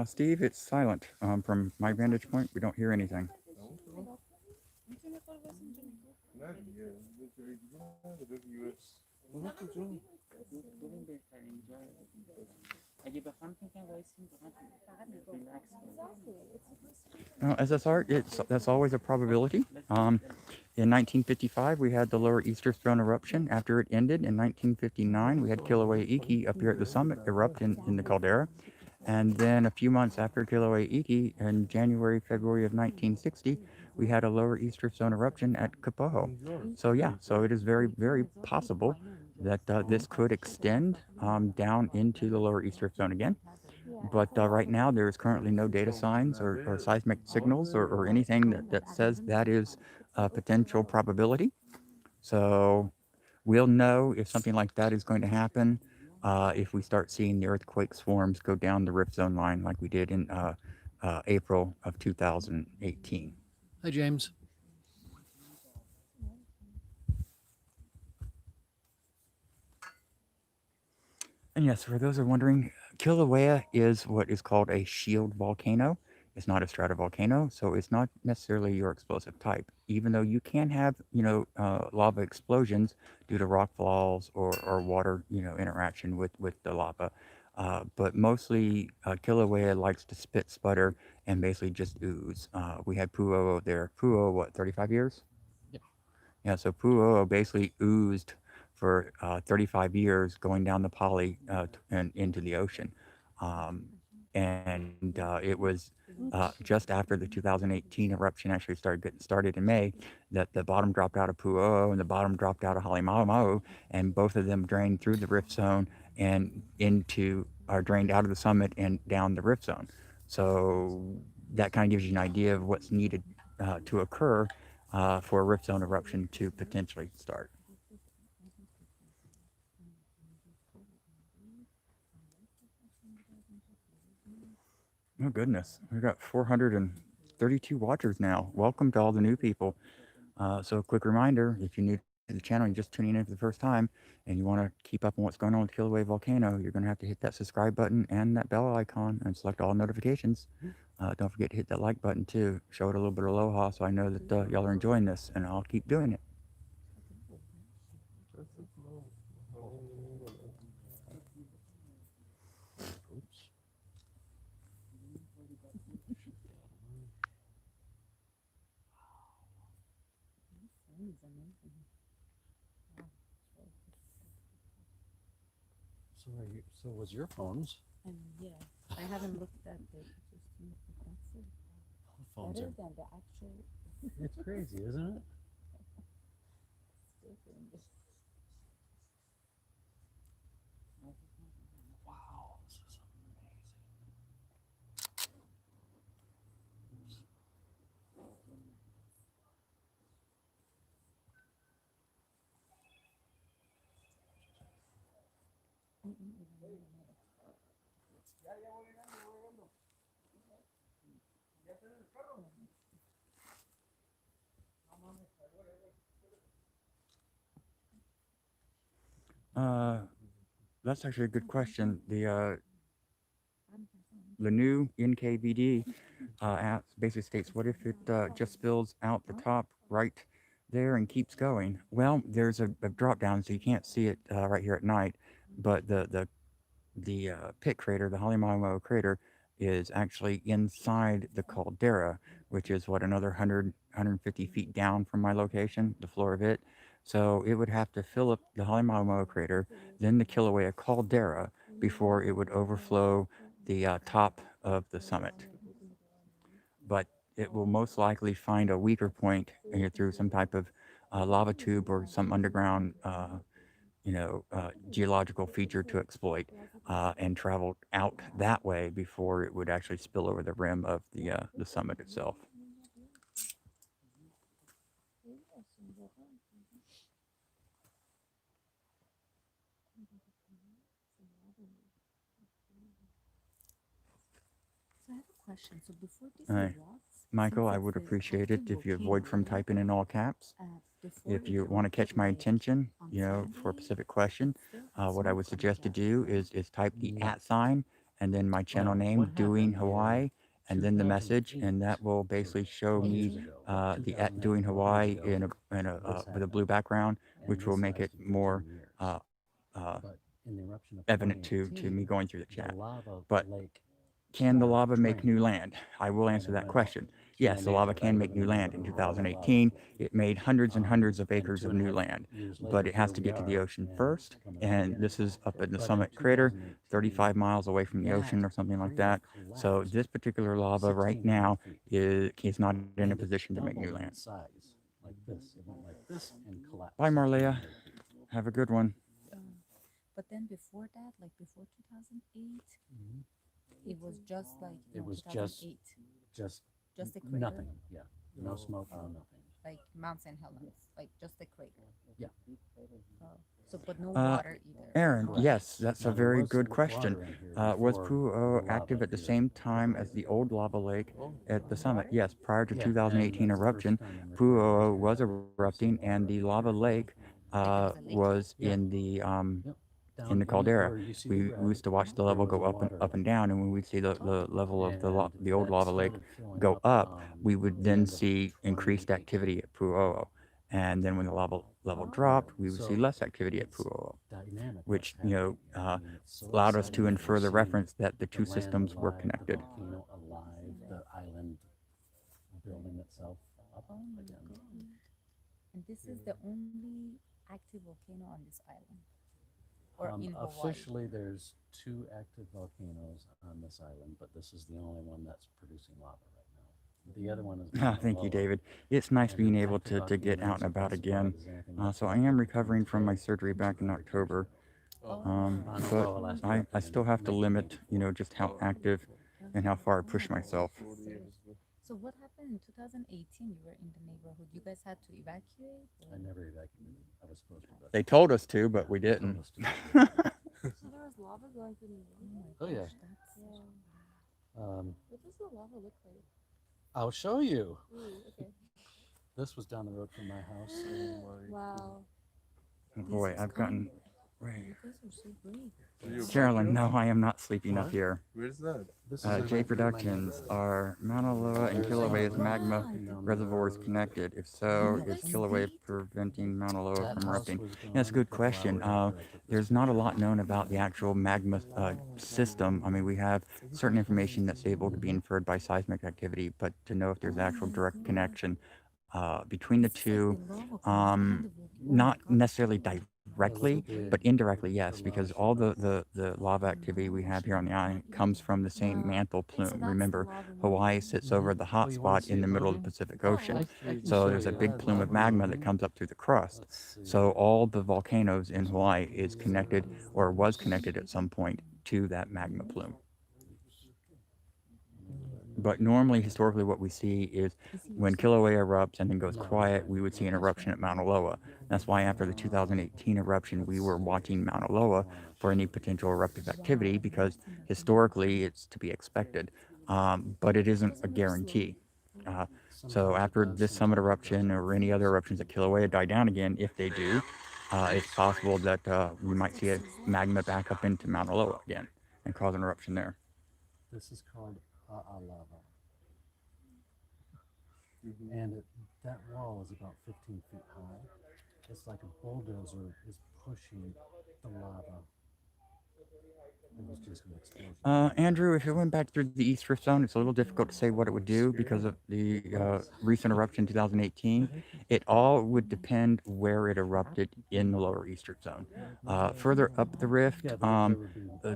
Steve, it's silent. From my vantage point, we don't hear anything. No, SSR, that's always a probability. In 1955, we had the Lower Easter Throne eruption. After it ended in 1959, we had Kilauea up here at the summit erupt in the caldera. And then a few months after Kilauea in January, February of 1960, we had a Lower Easter Zone eruption at Pahoa. So yeah, so it is very, very possible that this could extend down into the Lower Easter Zone again. But right now, there is currently no data signs or seismic signals or anything that says that is a potential probability. So we'll know if something like that is going to happen if we start seeing the earthquake swarms go down the rift zone line like we did in April of 2018. Hi, James. And yes, for those who are wondering, Kilauea is what is called a shield volcano. It's not a stratovolcano, so it's not necessarily your explosive type, even though you can have, lava explosions due to rock falls or water, interaction with the lava. But mostly Kilauea likes to spit, sputter, and basically just ooze. We had Pu'u'o there. Pu'u'o, what, 35 years? Yep. Yeah, so Pu'u'o basically oozed for 35 years going down the Pali and into the ocean. It was just after the 2018 eruption actually started in May that the bottom dropped out of Pu'u'o and the bottom dropped out of Halemaumau, and both of them drained through the rift zone and drained out of the summit and down the rift zone. So that kind of gives you an idea of what's needed to occur for a rift zone eruption to potentially start. Oh goodness, we got 400 and 32 watchers now. Welcome to all the new people. So a quick reminder, if you're new to the channel, you're just tuning in for the first time, and you want to keep up on what's going on with Kilauea Volcano, you're going to have to hit that subscribe button and that bell icon and select all notifications. Don't forget to hit that like button too. Show it a little bit of aloha so I know that y'all are enjoying this, and I'll keep doing it. So was your phones? Yeah, I haven't looked at the pictures too much, but that's it. Phones Better are. than the actual. It's crazy, isn't it? Wow, this is amazing. That's actually a good question. The new NKVD app basically states, what if it just spills out the top right there and keeps going? Well, there's a drop down, so you can't see it right here at night, but the pit crater, the Halemaumau Crater, is actually inside the caldera, which is what, another 150 feet down from my location, the floor of it. So it would have to fill up the Halemaumau Crater, then the Kilauea caldera, before it would overflow the top of the summit. But it will most likely find a weaker point through some type of lava tube or some underground geological feature to exploit, and travel out that way before it would actually spill over the rim of the summit itself. So I have a question. So before this Alright. erupts, Michael, since I it's would a appreciate it active if you avoid volcano, from right? typing in all caps. Before If it you want to catch erupted, my like attention, on for a Saturday, specific question, it still had what I smoke would coming suggest to out, do right? is type the @ and then my channel Well, name, what Doing happened Hawaii, in and then the message, 2008, and that will basically show 12 years me ago, the 2008, Doing 12 Hawaii years ago, this with a blue happened, background, and which will this make it lasted for more 10 years. uh, uh, But in the eruption of evident to me 2018, going through the the chat. lava But lake can the started lava make draining, new land? I will and answer it that went question. to Yes, my the lava neighborhood. I can live make in a new land. In neighborhood where the lava 2018, flow. it made hundreds and hundreds of And acres of 2.5 new land, years later, but it has here to we get to the are, ocean and first. it's coming up And again. this is up in the But in summit crater, 2018, 35 miles away from the that ocean or something like crater that. So collapsed this particular lava right 1,600 now feet. is not in a And it position to make new doubled in land. size, like this. It went like this and collapsed. Bye, Marlea. 1,600 feet. Have a good one. But then before that, like before 2008, Mhm. it was just like It was 2008, just just a crater, nothing. Yeah, no smoke, no nothing. like Mount St. Helens, like just a crater. Yeah. So, but no water either. Aaron, Correct. yes, that's Now, a there very was good water question. in here Was before Pu'o the active lava at the here same time as the old lava lake at the summit? Yes, prior to Yeah, 2018 and that's the eruption, first time in recorded Pu'o history was that we've erupting, seen and the lava lake Like there was a lake was Yeah. in the Yep. Down in the caldera. where you see We the red, used to watch the there level was go a up and water up and lake. down, and when we'd see the level of And the old that lava lake started filling go up, we would the then end of see increased 2018. activity at Pu'o. And then when the lava level dropped, we would see So less activity at it's Pu'o, dynamic which what's happening here. I mean, it's so allowed us to exciting that we're infer the seeing reference that the the two land systems were alive, connected. the volcano alive, the island building itself up Oh my again. God. And this is the only active volcano on this island, or in Hawaii. Officially, there's 2 active volcanoes on this island, but this is the only one that's producing lava right now. The other one is Thank you, David. It's nice being able to get out and about again. So I am recovering from my surgery back in October, but I still have to limit, just how active and how far I push myself. So what happened in 2018? You were in the neighborhood. You guys had to evacuate? I never evacuated. I was supposed to. But They told us to, but we didn't. So there was lava going through the room. Oh, yeah. That's Um, What does the lava look like? I'll show you. Ooh, okay. This was down the road from my house. Wow. Boy, I've gotten. Wait. You guys are so brave. Carolyn, no, I am not sleeping up here. Where's that? This J Productions, are Mauna Loa and Kilauea's magma reservoirs connected? If so, is Kilauea preventing Mauna Loa from erupting? That's a good question. There's not a lot known about the actual magma system. I mean, we have certain information that's able to be inferred by seismic activity, but to know if there's actual direct connection between the two, not necessarily directly, but indirectly, yes, because all the lava activity we have here on the island comes from the same mantle plume. Remember, Hawaii sits over the hot spot in the middle of the Pacific Ocean. So there's a big plume of magma that comes up through the crust. So all the volcanoes in Hawaii is connected, or was connected at some point, to that magma plume. But normally, historically, what we see is when Kilauea erupts and then goes quiet, we would see an eruption at Mauna Loa. That's why after the 2018 eruption, we were watching Mauna Loa for any potential eruptive activity, because historically it's to be expected, but it isn't a guarantee. So after this summit eruption or any other eruptions at Kilauea die down again, if they do, it's possible that we might see a magma back up into Mauna Loa again and cause an eruption there. This is called lava. And that wall is about 15 feet high. It's like a bulldozer is pushing the lava. It was just an explosion. Andrew, if it went back through the East Rift Zone, it's a little difficult to say what it would do because of the recent eruption in 2018. It all would depend where it erupted in the lower East Rift Zone. Further up the rift, the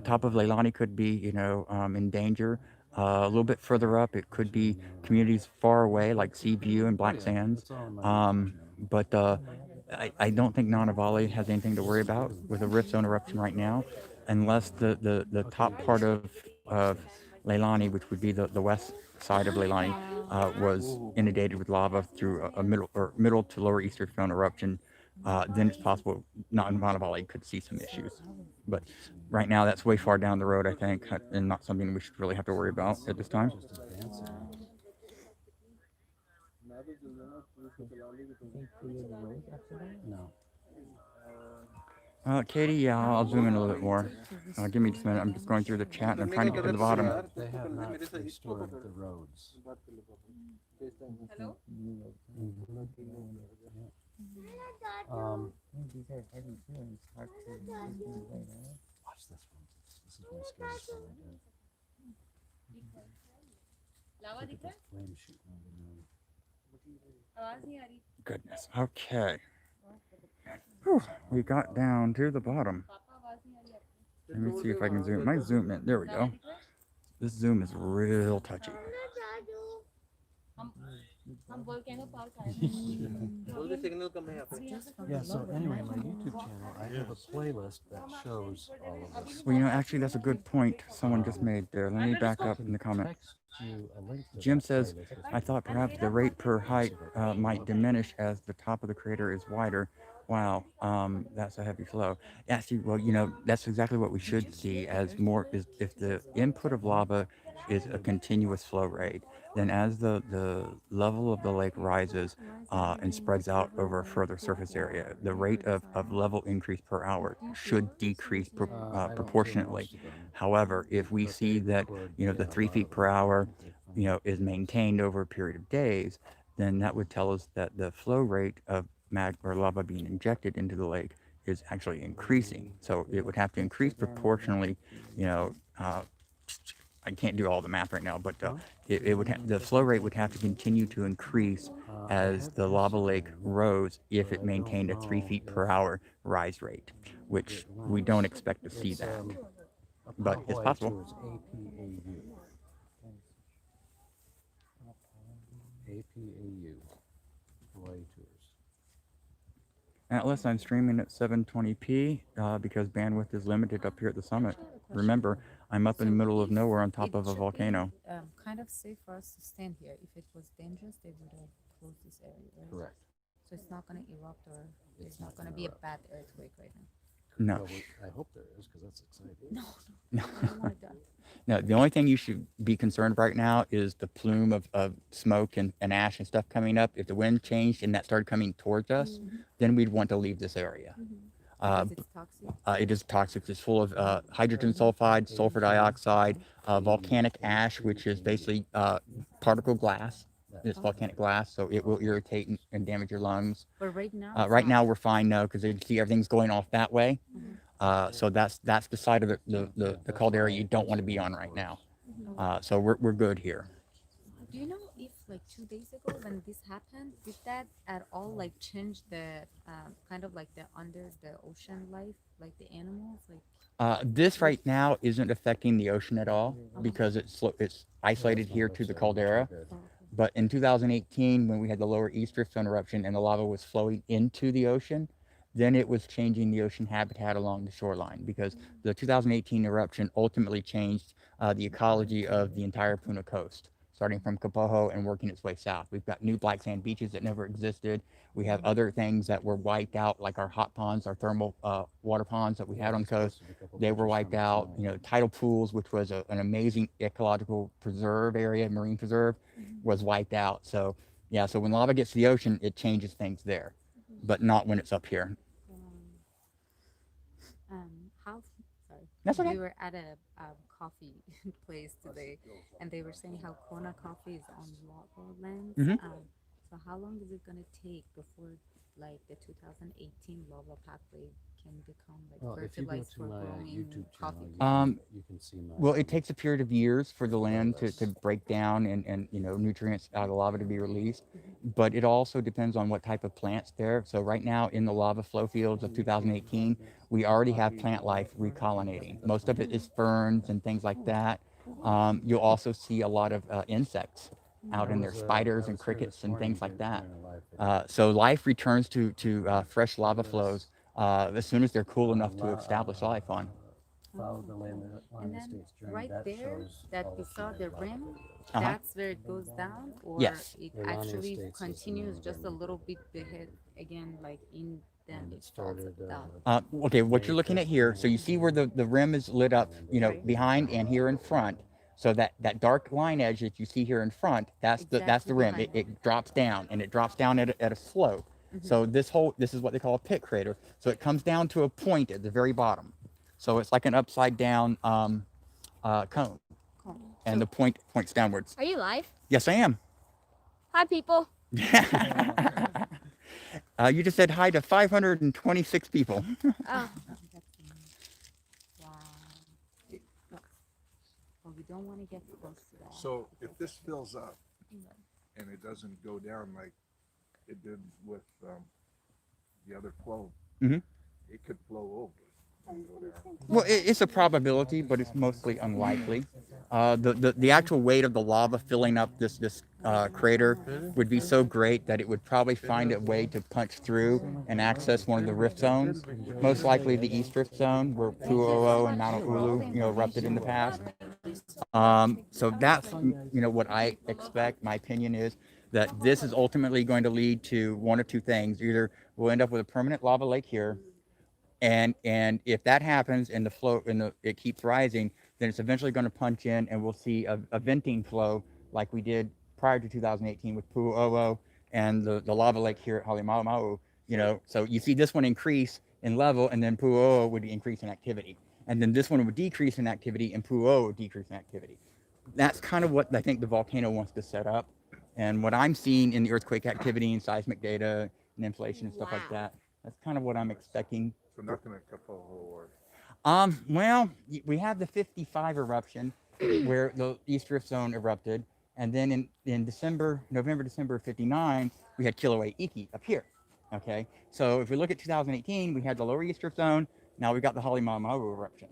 top of Leilani could be, in danger. A little bit further up, it could be communities far away like Seaview and Black Sands. But I don't think Nana Valley has anything to worry about with a rift zone eruption right now, unless the top part of Leilani, which would be the west side of Leilani, was inundated with lava through a middle to lower East Rift Zone eruption. Then it's possible Nana Valley could see some issues. But right now, that's way far down the road, I think, and not something we should really have to worry about at this time. No. Katie, yeah, I'll zoom in a little bit more. Give me just a minute. I'm just going through the chat and I'm trying to get to the bottom. They have not restored the roads. Hello? These are heavy too, and it's hard to Watch this one. This is one scariest one I did. Look at the flame shooting over the moon. Goodness. Okay. Whew, we got down to the bottom. Let me see if I can zoom. Might zoom in. There we go. This zoom is real touchy. Yeah, so anyway, my YouTube channel, I have a playlist that shows all of this. Well, actually, that's a good point someone just made there. Let me back up in the comment. Jim says, I thought perhaps the rate per height might diminish as the top of the crater is wider. Wow, that's a heavy flow. Actually, well, that's exactly what we should see as more is if the input of lava is a continuous flow rate, then as the level of the lake rises and spreads out over a further surface area, the rate of level increase per hour should decrease proportionately. However, if we see that, the 3 feet per hour, is maintained over a period of days, then that would tell us that the flow rate of magma or lava being injected into the lake is actually increasing. So it would have to increase proportionally, I can't do all the math right now, but it would the flow rate would have to continue to increase as the lava lake rose if it maintained a 3 feet per hour rise rate, which we don't expect to see that, but it's possible. APAU, Hawaii Tours. Atlas, I'm streaming at 720p because bandwidth is limited up here at the summit. Remember, I'm up in the middle of nowhere on top of a volcano. Kind of safe for us to stand here. If it was dangerous, they would have closed this area, right? Correct. So it's not going to erupt, or it's not going to be a bad earthquake right now. No. Well, I hope there is, because that's exciting. No, No. I don't want to die. No, the only thing you should be concerned right now is the plume of smoke and ash and stuff coming up. If the wind changed and that started coming towards us, then we'd want to leave this area. Because it's toxic. It is toxic. It's full of hydrogen sulfide, sulfur dioxide, volcanic ash, which is basically particle glass. It's volcanic glass, so it will irritate and damage your lungs. But right now, it's Right not. now we're fine now because you can see everything's going off that way. So that's the side of the caldera you don't want to be on right now. So we're good here. Do you know if like 2 days ago when this happened, did that at all like change the kind of like the under the ocean life, like the animals, like? This right now isn't affecting the ocean at all because it's isolated here to the caldera. But in 2018, when we had the lower East Drift Zone eruption and the lava was flowing into the ocean, then it was changing the ocean habitat along the shoreline because the 2018 eruption ultimately changed the ecology of the entire Puna coast, starting from Kapoho and working its way south. We've got new black sand beaches that never existed. We have other things that were wiped out, like our hot ponds, our thermal water ponds that we had on the coast. They were wiped out. You know, tidal pools, which was an amazing ecological preserve area, marine preserve, was wiped out. So yeah, so when lava gets to the ocean, it changes things there, but not when it's up here. How? Sorry. That's okay. We were at a coffee place today, and they were saying how Kona coffee is on lava lands. So how long is it gonna take before like the 2018 lava pathway can become like Well, if you go fertilized to for my growing YouTube coffee? channel, you can see my. Well, it takes a period of years for the land to break down and you know nutrients out of the lava to be released, but it also depends on what type of plants there. So right now in the lava flow fields of 2018, we already have plant life recolonizing. Most of it is ferns and things like that. You'll also see a lot of insects out in there, spiders and crickets and things like that. So life returns to fresh lava flows as soon as they're cool enough to establish life on. Follow the land And the then states journey. right That there, shows that all we the saw the land rim, Uh-huh. that's where it goes down, or Yes. it The Iranian actually states is the continues main just a rim. little bit ahead again, like in then And it it falls started. down. Okay, what you're looking at here, so you see where the rim is lit up, you know, behind and here in front. So that dark line edge that you see here in front, that's the Exactly rim. behind It drops down and it drops down at a slope. So this is what they call a pit crater. So it comes down to a point at the very bottom. So it's like an upside down cone, and the point points downwards. Are you live? Yes, I am. Hi, people. You just said hi to 526 people. Oh, Wow. Well, we don't want to get close to that. So if this fills up and it doesn't go down like it did with the other flow, it could flow over and go down. Well, it's a probability, but it's mostly unlikely. The actual weight of the lava filling up this crater would be so great that it would probably find a way to punch through and access one of the rift zones. Most likely the East Rift Zone, where Pu'u'o and Mauna Ulu, erupted in the past. So that's what I expect. My opinion is that this is ultimately going to lead to one of two things. Either we'll end up with a permanent lava lake here, and if that happens and the flow it keeps rising, then it's eventually going to punch in and we'll see a venting flow like we did prior to 2018 with Pu'u'o and the lava lake here at Halemaumau. So you see this one increase in level, and then Pu'u'o would increase in activity, and then this one would decrease in activity and Pu'u'o would decrease in activity. That's kind of what I think the volcano wants to set up. And what I'm seeing in the earthquake activity and seismic data and inflation and stuff like that, that's kind of what I'm expecting. So nothing at Kapoho or Well, we have the 55 eruption where the East Rift Zone erupted. And then in November, December of 59, we had Kilauea Iki up here. Okay. So if we look at 2018, we had the lower East Rift Zone. Now we've got the Halemaumau eruption.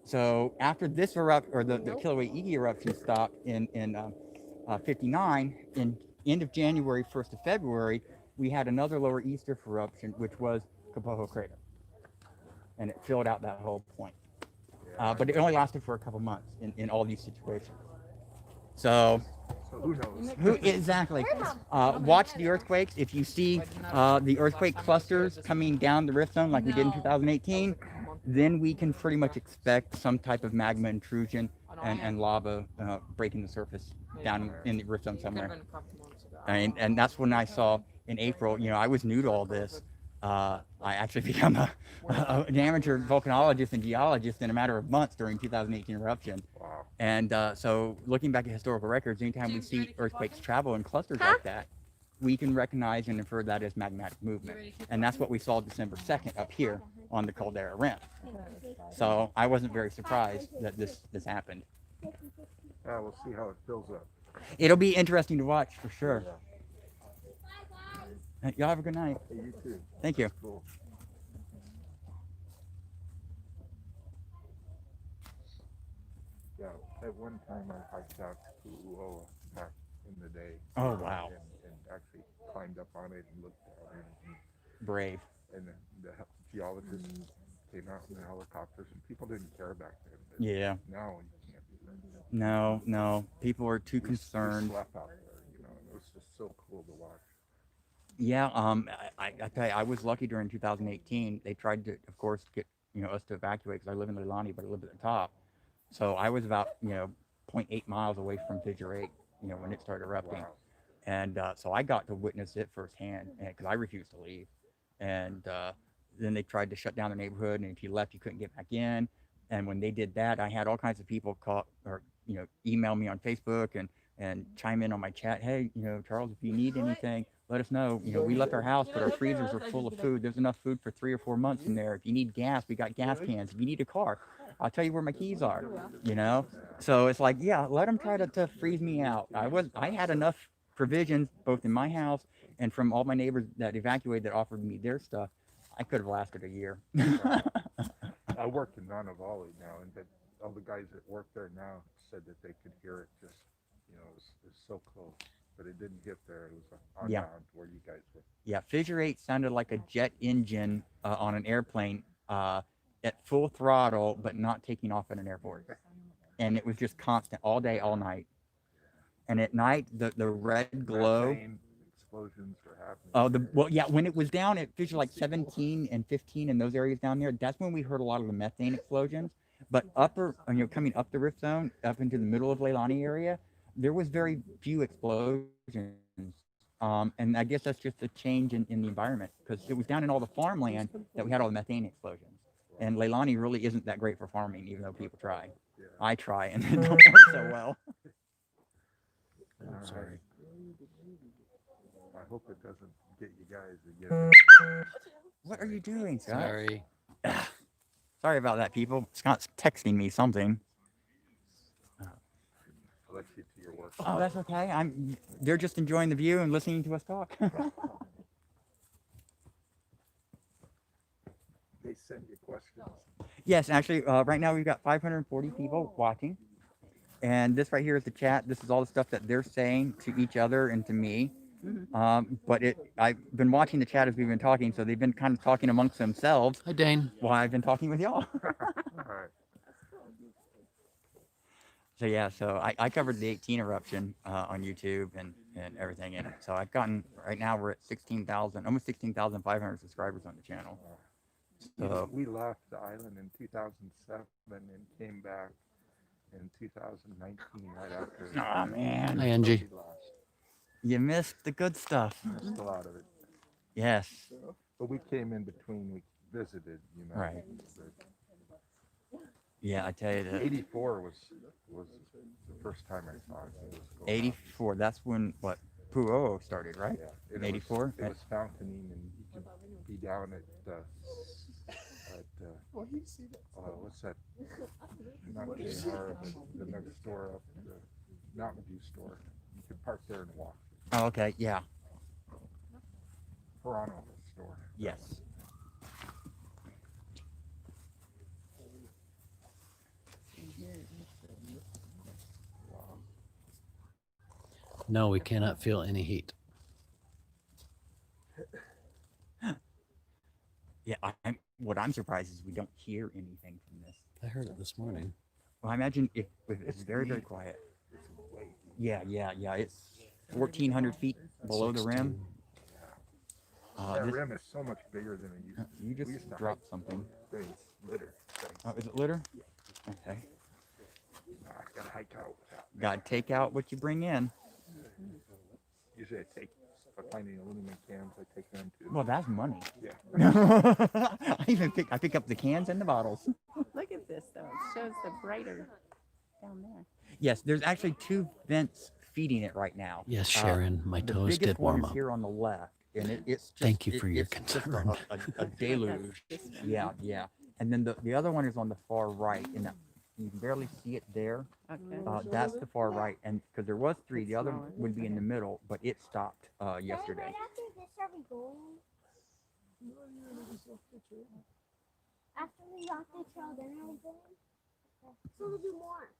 So after this the Kilauea Iki eruption stopped in 59, in end of January, 1st of February, we had another lower East Rift eruption, which was Kapoho Crater. And it filled out that whole point. But it only lasted for a couple months in all these situations. So So who knows? Who exactly? Watch the earthquakes. If you see the earthquake clusters coming down the rift zone like we did in 2018, then we can pretty much expect some type of magma intrusion and lava breaking the surface down in the rift zone somewhere. And that's when I saw in April, you know, I was new to all this. I actually became an amateur volcanologist and geologist in a matter of months during 2018 eruption. Wow. And so looking back at historical records, anytime we see earthquakes travel in clusters like that, we can recognize and infer that as magmatic movement. And that's what we saw December 2nd up here on the Caldera Rim. So I wasn't very surprised that this happened. Yeah, we'll see how it fills up. It'll be interesting to watch for sure. Y'all have a good night. Hey, you too. Thank you. Cool. Yeah, at one time I hiked out to Pahoa back in the day. Oh, wow. And actually climbed up on it and looked down. Brave. And the geologists came out in the helicopters, and people didn't care back then. But Yeah. now you can't do that. No. People are too We concerned. slept out there, you know, and it was just so cool to watch. Yeah, I tell you, I was lucky during 2018. They tried to, of course, get us to evacuate because I live in Leilani, but I live at the top. So I was about 0.8 miles away from Fissure 8, when it started erupting. Wow. And so I got to witness it firsthand because I refused to leave. And then they tried to shut down the neighborhood, and if you left, you couldn't get back in. And when they did that, I had all kinds of people call or email me on Facebook and chime in on my chat. Hey, Charles, if you need anything, let us know. We left our house, but our freezers are full of food. There's enough food for 3 or 4 months in there. If you need gas, we got gas cans. If you need a car, I'll tell you where my keys are. So it's like, yeah, let them try to freeze me out. I had enough provisions both in my house and from all my neighbors that evacuated that offered me their stuff. I could have lasted a year. I work in Nana Valley now, and all the guys that work there now said that they could hear it just, it's so close. But it didn't get there. It was on down where you guys were. Yeah, Fissure 8 sounded like a jet engine on an airplane at full throttle, but not taking off at an airport. And it was just constant all day, all night. And at night, the red glow. Methane explosions were happening. When it was down at Fissure like 17 and 15 in those areas down there, that's when we heard a lot of the methane explosions. But coming up the rift zone, up into the middle of Leilani area, there was very few explosions. And I guess that's just a change in the environment, because it was down in all the farmland that we had all the methane explosions. And Leilani really isn't that great for farming, even though people try. Yeah. I try, and it don't work so well. I'm sorry. I hope it doesn't get you guys again. What are you doing, Scott? Sorry. Sorry about that, people. Scott's texting me something. I'll let you to your work. Oh, that's okay. They're just enjoying the view and listening to us talk. They send you questions. Yes, actually, right now we've got 540 people watching. And this right here is the chat. This is all the stuff that they're saying to each other and to me. But I've been watching the chat as we've been talking, so they've been kind of talking amongst themselves. Hi, Dane. While I've been talking with y'all. All right. So yeah, I covered the 18 eruption on YouTube and everything. And so I've gotten, right now we're at 16,000, almost 16,500 subscribers on the channel. So We left the island in 2007 and came back in 2019 right after. Oh man. Hi, Angie. You missed the good stuff. Missed a lot of it. Yes. But we came in between, we visited, Right. Yeah, I tell you that. 84 was the first time I saw it. It was cool. 84, that's when, Pahoa started, right? Yeah. In 84? It was fountaining, and you could be down at what's that? Not JR, but the next store up, the Mountain View store. You could park there and walk. Oh, okay, yeah. Toronto store. Yes. No, we cannot feel any heat. Yeah, what I'm surprised is we don't hear anything from this. I heard it this morning. Well, I imagine if it's very, very quiet. It's way Yeah. It's 1,400 feet below the rim. That This, rim is so much bigger than it used to be. you We just used to dropped hike something. things, litter things. Oh, is it litter? Okay. I gotta hike out. Gotta take out what you bring in. Usually I take, if I find any aluminum cans, I take them too. Well, that's money. Yeah. I pick up the cans and the bottles. Look at this though. It shows the brighter down there. Yes, there's actually 2 vents feeding it right now. Yes, Sharon, my The toes biggest did one warm is up. here on the left, and it's just, Thank you for your it's just concern. a deluge. Yeah. And then the other one is on the far right, and you can barely see it there. Okay. That's the far right, and because there was 3, the other would be in the middle, but it stopped yesterday. After we got the trail, then are we going? So we'll do more.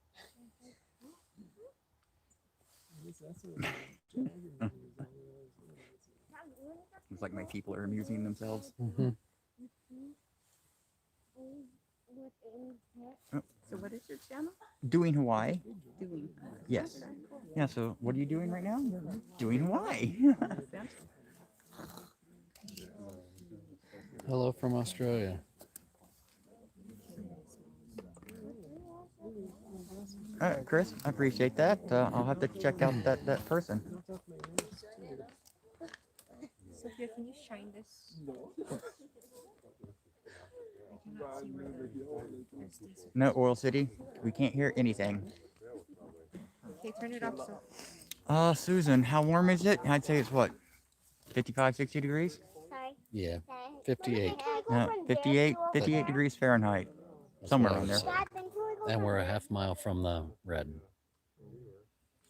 It's like my people are amusing themselves. So what is your channel? Doing Hawaii. Doing. Yes. Yeah, so what are you doing right now? Doing Hawaii. Hello from Australia. Chris, I appreciate that. I'll have to check out that person. Sophia, can you shine this? No, Oil City. We can't hear anything. Okay, turn it up. So. Susan, how warm is it? I'd say it's what? 55, 60 degrees? Yeah, 58. 58 degrees Fahrenheit. Somewhere around there. And we're a half mile from the red.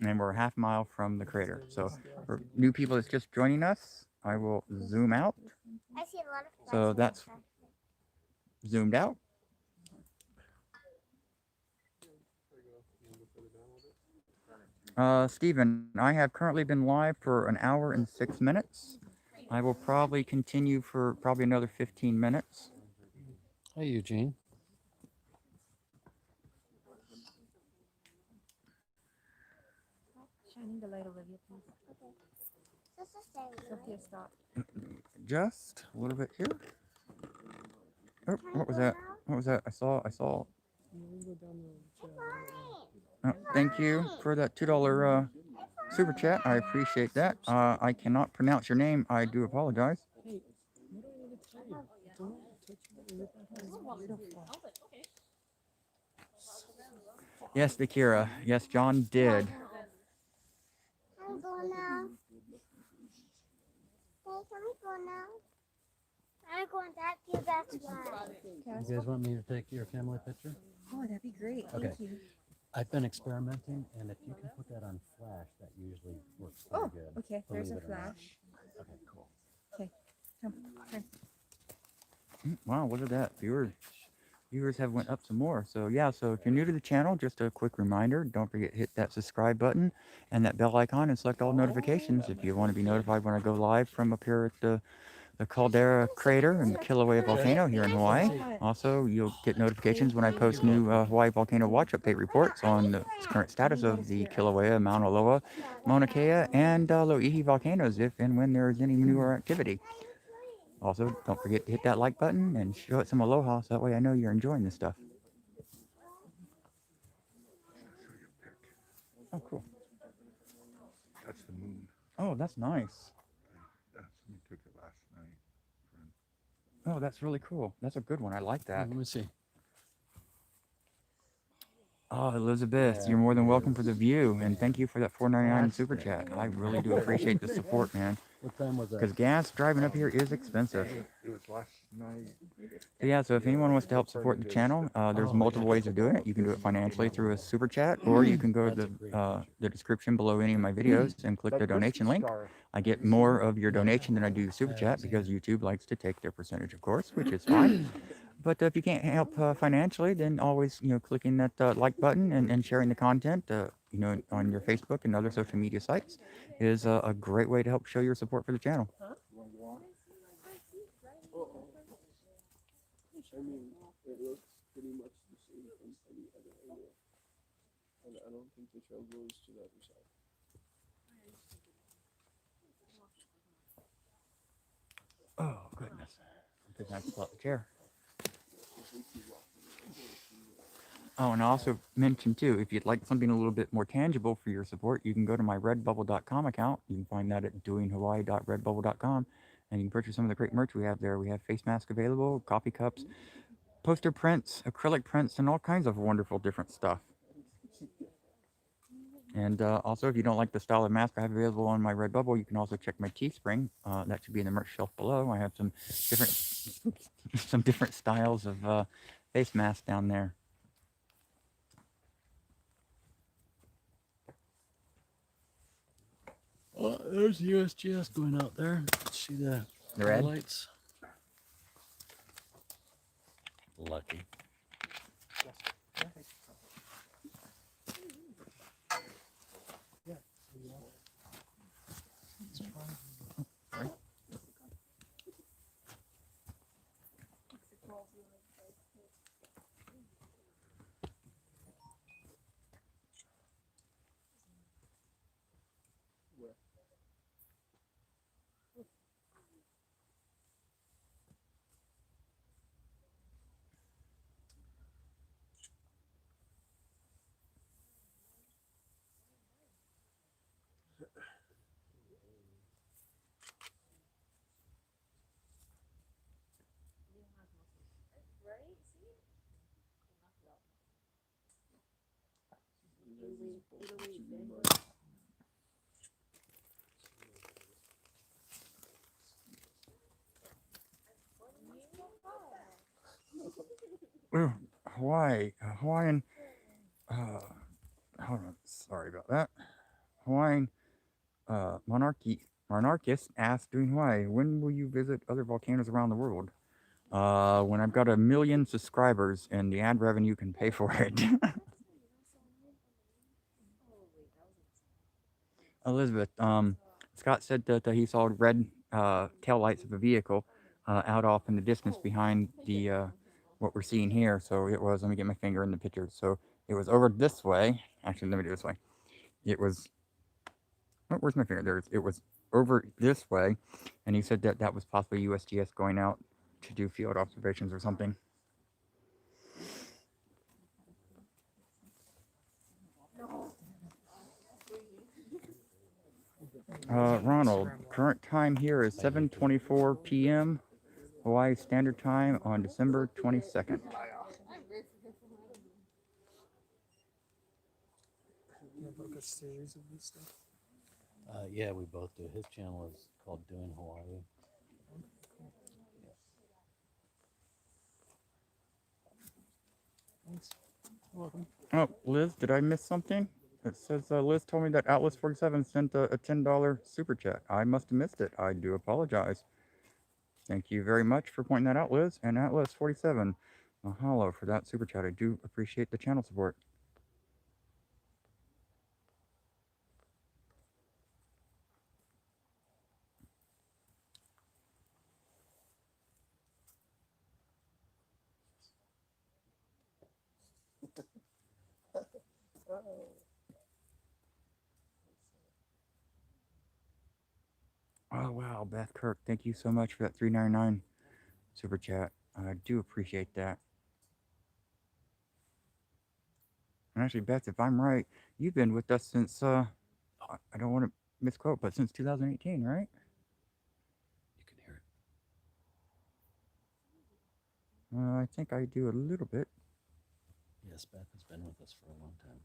And we're a half mile from the crater. So for new people that's just joining us, I will zoom out. I see a lot of So that's zoomed out. Stephen, I have currently been live for 1 hour and 6 minutes. I will probably continue for probably another 15 minutes. Hi, Eugene. Shining the light, Olivia, please. Okay. Sophia, stop. Just a little bit here. Oh, what was that? What was that? I saw. Oh, thank you for that $2 super chat. I appreciate that. I cannot pronounce your name. I do apologize. Yes, Dakira. Yes, John did. I'm going now. Hey, can we go now? I'm going back to that slide. You guys want me to take your family picture? Oh, that'd be great. Okay. Thank you. I've been experimenting, and if you can put that on flash, that usually works pretty good. Okay, there's believe a it or not. flash. Okay, cool. Okay, come, turn. Wow, look at that. Viewers have went up some more. So yeah, so if you're new to the channel, just a quick reminder, don't forget to hit that subscribe button and that bell icon and select all notifications if you want to be notified when I go live from up here at the Caldera Crater and the Kilauea Volcano here in Hawaii. Also, you'll get notifications when I post new Hawaii Volcano Watch Update reports on the current status of the Kilauea, Mauna Loa, Mauna Kea, and Loihi volcanoes if and when there is any newer activity. Also, don't forget to hit that like button and show it some aloha so that way I know you're enjoying this stuff. Oh, cool. That's the moon. Oh, that's nice. We took it last night. Oh, that's really cool. That's a good one. I like that. Let me see. Oh, Elizabeth, you're more than welcome for the view, and thank you for that $4.99 super chat. I really do appreciate the support, man. What time was that? Because gas driving up here is expensive. It was last night. So yeah, so if anyone wants to help support the channel, there's multiple ways of doing it. You can do it financially through a super chat, or you can go to the description below any of my videos and click the donation link. I get more of your donation than I do the super chat because YouTube likes to take their percentage, of course, which is fine. But if you can't help financially, then always, clicking that like button and sharing the content, on your Facebook and other social media sites is a great way to help show your support for the channel. I mean, it looks pretty much the same from any other angle. And I don't think the trail goes to the other side. because that's about the chair. Oh, and I also mentioned too, if you'd like something a little bit more tangible for your support, you can go to my redbubble.com account. You can find that at doinghawaii.redbubble.com, and you can purchase some of the great merch we have there. We have face masks available, coffee cups, poster prints, acrylic prints, and all kinds of wonderful different stuff. And also, if you don't like the style of mask I have available on my Redbubble, you can also check my Teespring. That should be in the merch shelf below. I have some different styles of face masks down there. Oh, there's the USGS going out there. See the red lights? Lucky. Ooh, Hawaiian, hold on, sorry about that. Hawaiian monarchist asked doing Hawaii, when will you visit other volcanoes around the world? When I've got 1 million subscribers and the ad revenue can pay for it. Elizabeth, Scott said that he saw red tail lights of a vehicle out off in the distance behind the what we're seeing here. So it was, let me get my finger in the picture. So it was over this way. Actually, let me do it this way. It was, oh, where's my finger? It was over this way. And he said that that was possibly USGS going out to do field observations or something. Ronald, current time here is 7:24 p.m. Hawaii Standard Time on December 22nd. Yeah, we both do. His channel is called Doing Hawaii. Thanks. Welcome. Oh, Liz, did I miss something? It says Liz told me that Atlas47 sent a $10 super chat. I must have missed it. I do apologize. Thank you very much for pointing that out, Liz. And Atlas47, mahalo for that super chat. I do appreciate the channel support. Oh, wow, Beth Kirk, thank you so much for that $3.99 super chat. I do appreciate that. And actually, Beth, if I'm right, you've been with us since, I don't want to misquote, but since 2018, right? You can hear it. I think I do a little bit. Yes, Beth has been with us for a long time.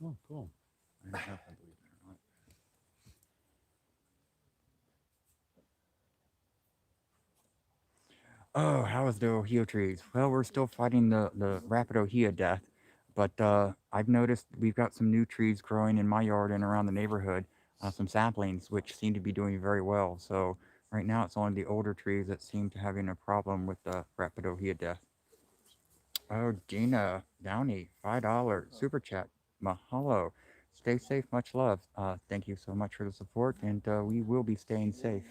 Oh, cool. I don't know if I believe it or not. Oh, how is the ohio trees? Well, we're still fighting the rapid ohia death, but I've noticed we've got some new trees growing in my yard and around the neighborhood, some saplings, which seem to be doing very well. So right now it's only the older trees that seem to having a problem with the rapid ohia death. Oh, Gina Downey, $5 super chat. Mahalo. Stay safe. Much love. Thank you so much for the support, and we will be staying safe.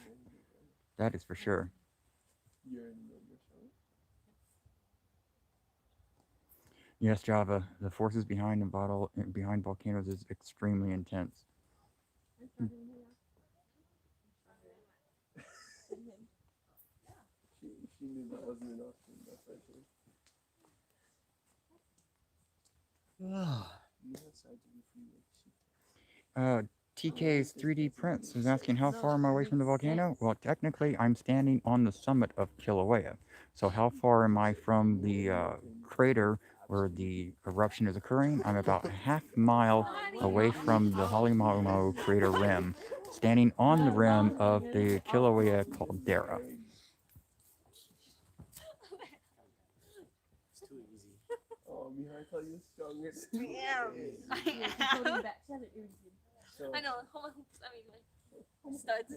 That is for sure. Yes, Java. The forces behind behind volcanoes is extremely intense. She knew that wasn't enough. That's actually. TK's 3D Prints is asking how far am I away from the volcano? Well, technically, I'm standing on the summit of Kilauea. So how far am I from the crater where the eruption is occurring? I'm about a half mile away from the Halemaumau Crater rim, standing on the rim of the Kilauea caldera. Oh, I tell you, strongest. I am. I know. Hold on. I mean, like studs.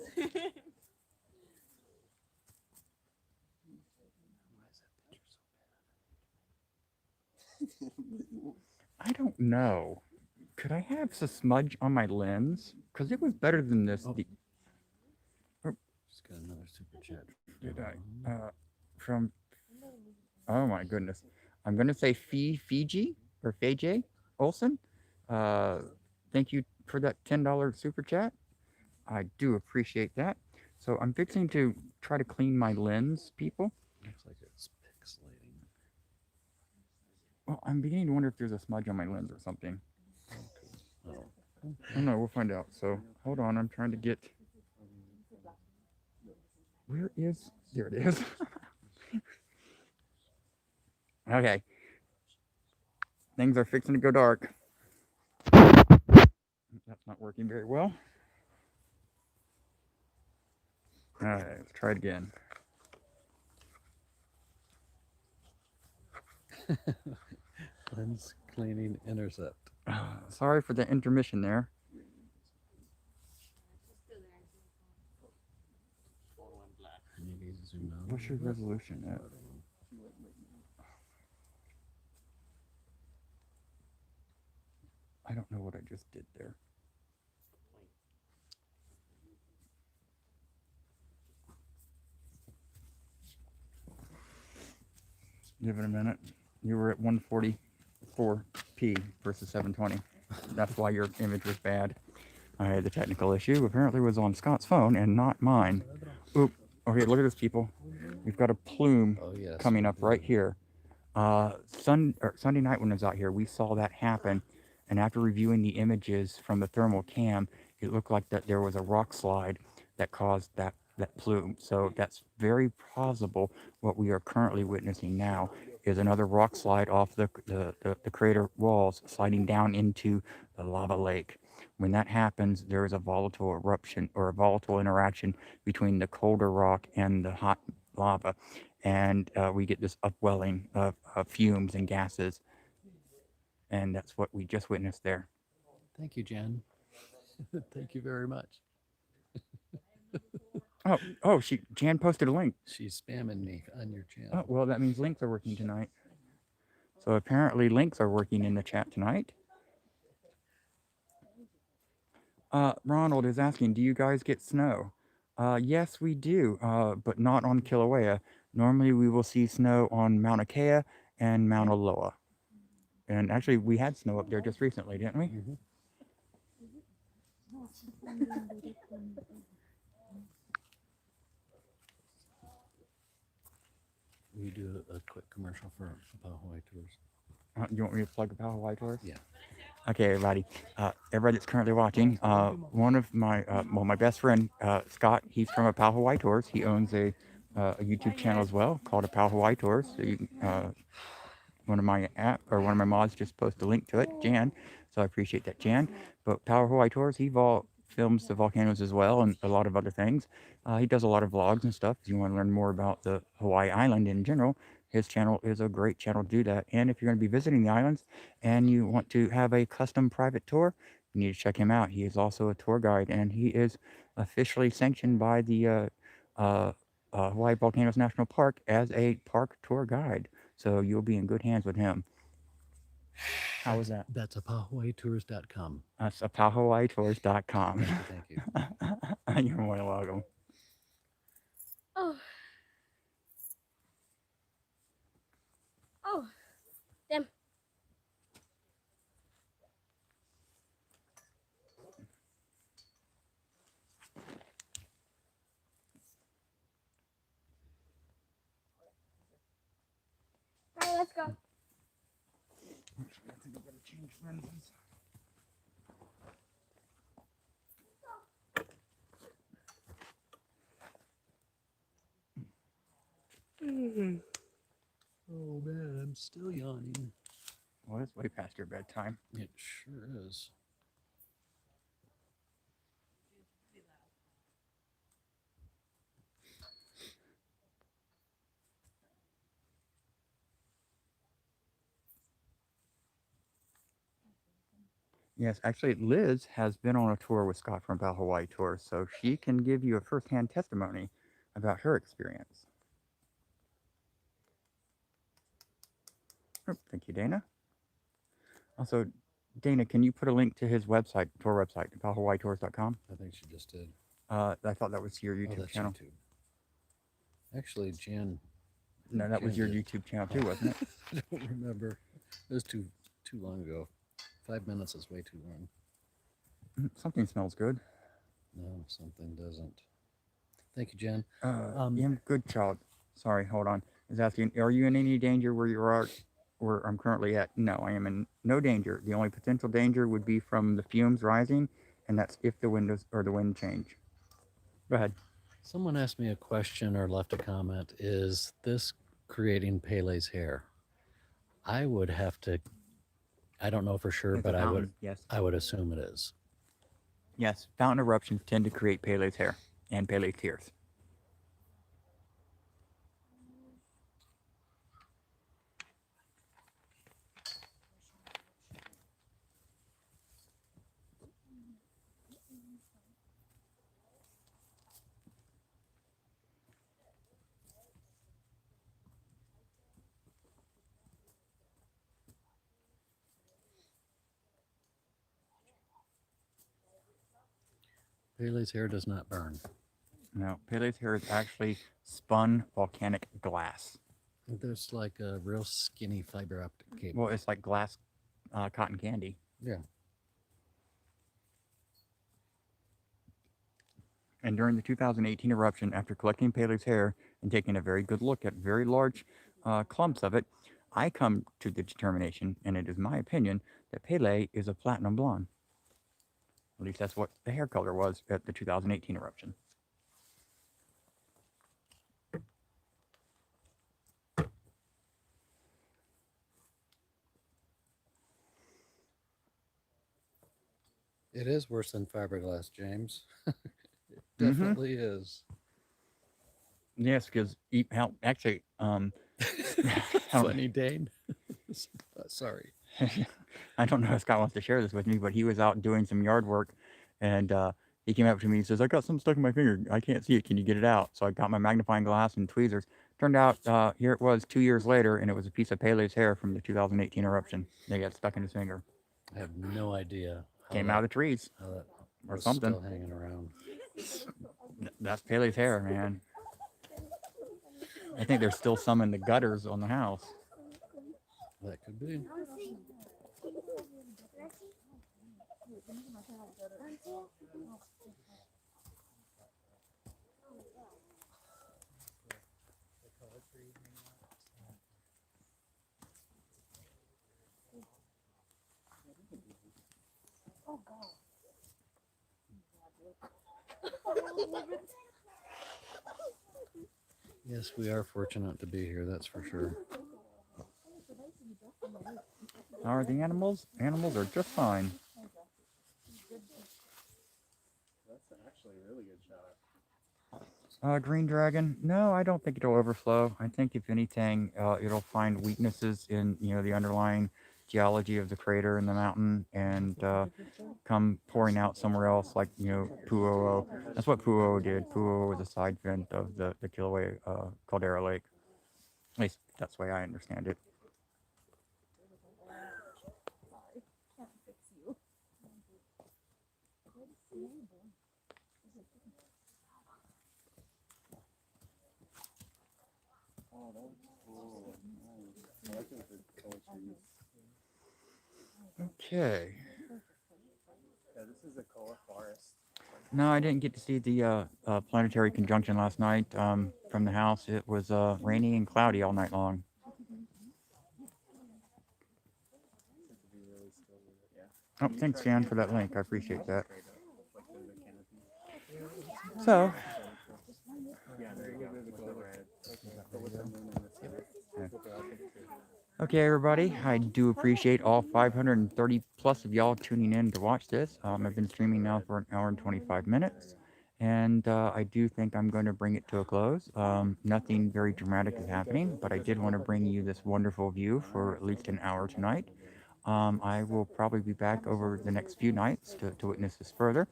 I don't know. Could I have a smudge on my lens? Because it was better than this. Just got another super chat. Did I? From. Oh my goodness. I'm going to say Fiji or Fiji Olson. Thank you for that $10 super chat. I do appreciate that. So I'm fixing to try to clean my lens, people. Looks like it's pixelating. Well, I'm beginning to wonder if there's a smudge on my lens or something. Oh. I don't know. We'll find out. So hold on. I'm trying to get. Where is? There it is. Okay. Things are fixing to go dark. That's not working very well. All right, let's try it again. Lens cleaning intercept. Sorry for the intermission there. Maybe zoom out. What's your resolution at? I don't know what I just did there. Give it a minute. You were at 144p versus 720. That's why your image was bad. I had the technical issue. Apparently was on Scott's phone and not mine. Oop. Okay, look at this, people. We've got a plume coming up right here. Sunday night when I was out here, we saw that happen. And after reviewing the images from the thermal cam, it looked like that there was a rock slide that caused that plume. So that's very plausible. What we are currently witnessing now is another rock slide off the crater walls sliding down into the lava lake. When that happens, there is a volatile eruption or a volatile interaction between the colder rock and the hot lava. And we get this upwelling of fumes and gases. And that's what we just witnessed there. Thank you, Jen. Thank you very much. Jan posted a link. She's spamming me on your channel. Oh, well, that means links are working tonight. So apparently links are working in the chat tonight. Ronald is asking, do you guys get snow? Yes, we do, but not on Kilauea. Normally we will see snow on Mauna Kea and Mauna Loa. And actually, we had snow up there just recently, didn't we? Mm-hmm. We do a quick commercial for Hawaii Tours. You want me to plug the Hawaii Tours? Yeah. Okay, everybody. Everybody that's currently watching, one of my, my best friend, Scott, he's from Hawaii Tours. He owns a YouTube channel as well called Hawaii Tours. So you can, one of my mods just posted a link to it, Jan. So I appreciate that, Jan. But Hawaii Tours, he films the volcanoes as well and a lot of other things. He does a lot of vlogs and stuff. If you want to learn more about the Hawaii island in general, his channel is a great channel to do that. And if you're going to be visiting the islands and you want to have a custom private tour, you need to check him out. He is also a tour guide, and he is officially sanctioned by the Hawaii Volcanoes National Park as a park tour guide. So you'll be in good hands with him. How was that? That's a PahoaTours.com. That's PahoaTours.com. Thank you. You're more than welcome. Oh. Oh. Damn. Alright, let's go. Oh man, I'm still yawning. Well, it's way past your bedtime. It sure is. Yes, actually, Liz has been on a tour with Scott from Hawaii Tour, so she can give you a first-hand testimony about her experience. Oh, thank you, Dana. Also, Dana, can you put a link to his website, tour website, PahoaTours.com? I think she just did. I thought that was your YouTube that's channel. YouTube. Actually, Jan. No, that was Jan your did. YouTube channel too, wasn't it? I don't remember. It was too long ago. 5 minutes is way too long. Something smells good. No, something doesn't. Thank you, Jen. Yeah, good child. Sorry, hold on. Is asking, are you in any danger where you are, where I'm currently at? No, I am in no danger. The only potential danger would be from the fumes rising, and that's if the windows or the wind change. Go ahead. Someone asked me a question or left a comment. Is this creating Pele's hair? I would have to. I don't know for sure, It's a but I would. fountain, yes. I would assume it is. Yes, fountain eruptions tend to create Pele's hair and Pele's tears. Pele's hair does not burn. No, Pele's hair is actually spun volcanic glass. There's like a real skinny fiber optic cable. Well, it's like glass cotton candy. Yeah. And during the 2018 eruption, after collecting Pele's hair and taking a very good look at very large clumps of it, I come to the determination, and it is my opinion, that Pele is a platinum blonde. At least that's what the hair color was at the 2018 eruption. It is worse than fiberglass, James. It definitely is. Yes, because actually, Funny, Dane. Sorry. I don't know if Scott wants to share this with me, but he was out doing some yard work, and he came up to me and says, "I got something stuck in my finger. I can't see it. Can you get it out?" So I got my magnifying glass and tweezers. Turned out, here it was 2 years later, and it was a piece of Pele's hair from the 2018 eruption. They got stuck in his finger. I have no idea. Came out of the trees How that or was something. still hanging around. That's Pele's hair, man. I think there's still some in the gutters on the house. That could be. Yes, we are fortunate to be here, that's for sure. How are the animals? Animals are just fine. That's actually a really good shot. Green Dragon? No, I don't think it'll overflow. I think if anything, it'll find weaknesses in, the underlying geology of the crater and the mountain and come pouring out somewhere else, like, Pu'u'o. That's what Pu'u'o did. Pu'u'o was a side vent of the Kilauea Caldera Lake. At least that's the way I understand it. Can't fix you. Okay. Yeah, this is a koa forest. No, I didn't get to see the planetary conjunction last night from the house. It was rainy and cloudy all night long. Oh, thanks, Jan, for that link. I appreciate that. So, Yeah, there you go. okay, everybody, I do appreciate all 530 plus of y'all tuning in to watch this. I've been streaming now for 1 hour and 25 minutes, and I do think I'm going to bring it to a close. Nothing very dramatic is happening, but I did want to bring you this wonderful view for at least an hour tonight. I will probably be back over the next few nights to witness this further.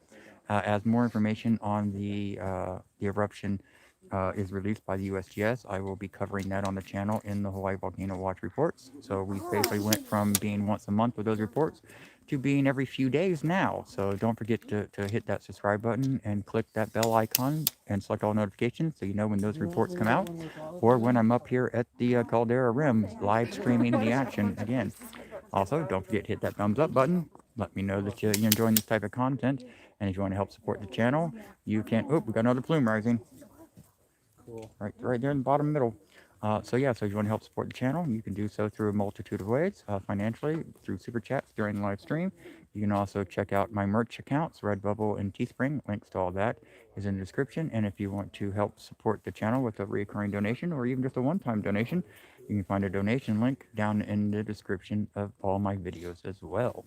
As more information on the eruption is released by the USGS, I will be covering that on the channel in the Hawaii Volcano Watch reports. So we basically went from being once a month with those reports to being every few days now. So don't forget to hit that subscribe button and click that bell icon and select all notifications so you know when those reports come out or when I'm up here at the Caldera Rim live streaming the action again. Also, don't forget to hit that thumbs up button. Let me know that you're enjoying this type of content. And if you want to help support the channel, you can. Oh, we got another plume rising. Cool. Right there in the bottom middle. So if you want to help support the channel, you can do so through a multitude of ways. Financially, through super chats during the live stream. You can also check out my merch accounts, Redbubble and Teespring. Links to all that is in the description. And if you want to help support the channel with a recurring donation or even just a one-time donation, you can find a donation link down in the description of all my videos as well.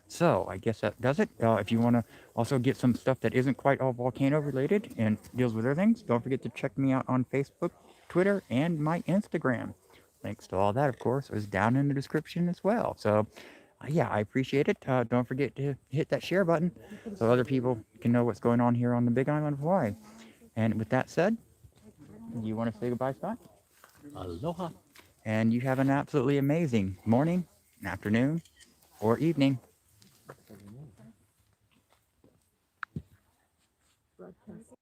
So I guess that does it. If you want to also get some stuff that isn't quite all volcano related and deals with other things, don't forget to check me out on Facebook, Twitter, and my Instagram. Links to all that, of course, is down in the description as well. So I appreciate it. Don't forget to hit that share button so other people can know what's going on here on the Big Island of Hawaii. And with that said, you want to say goodbye, Scott? Aloha. And you have an absolutely amazing morning, afternoon, or evening. Broadcast.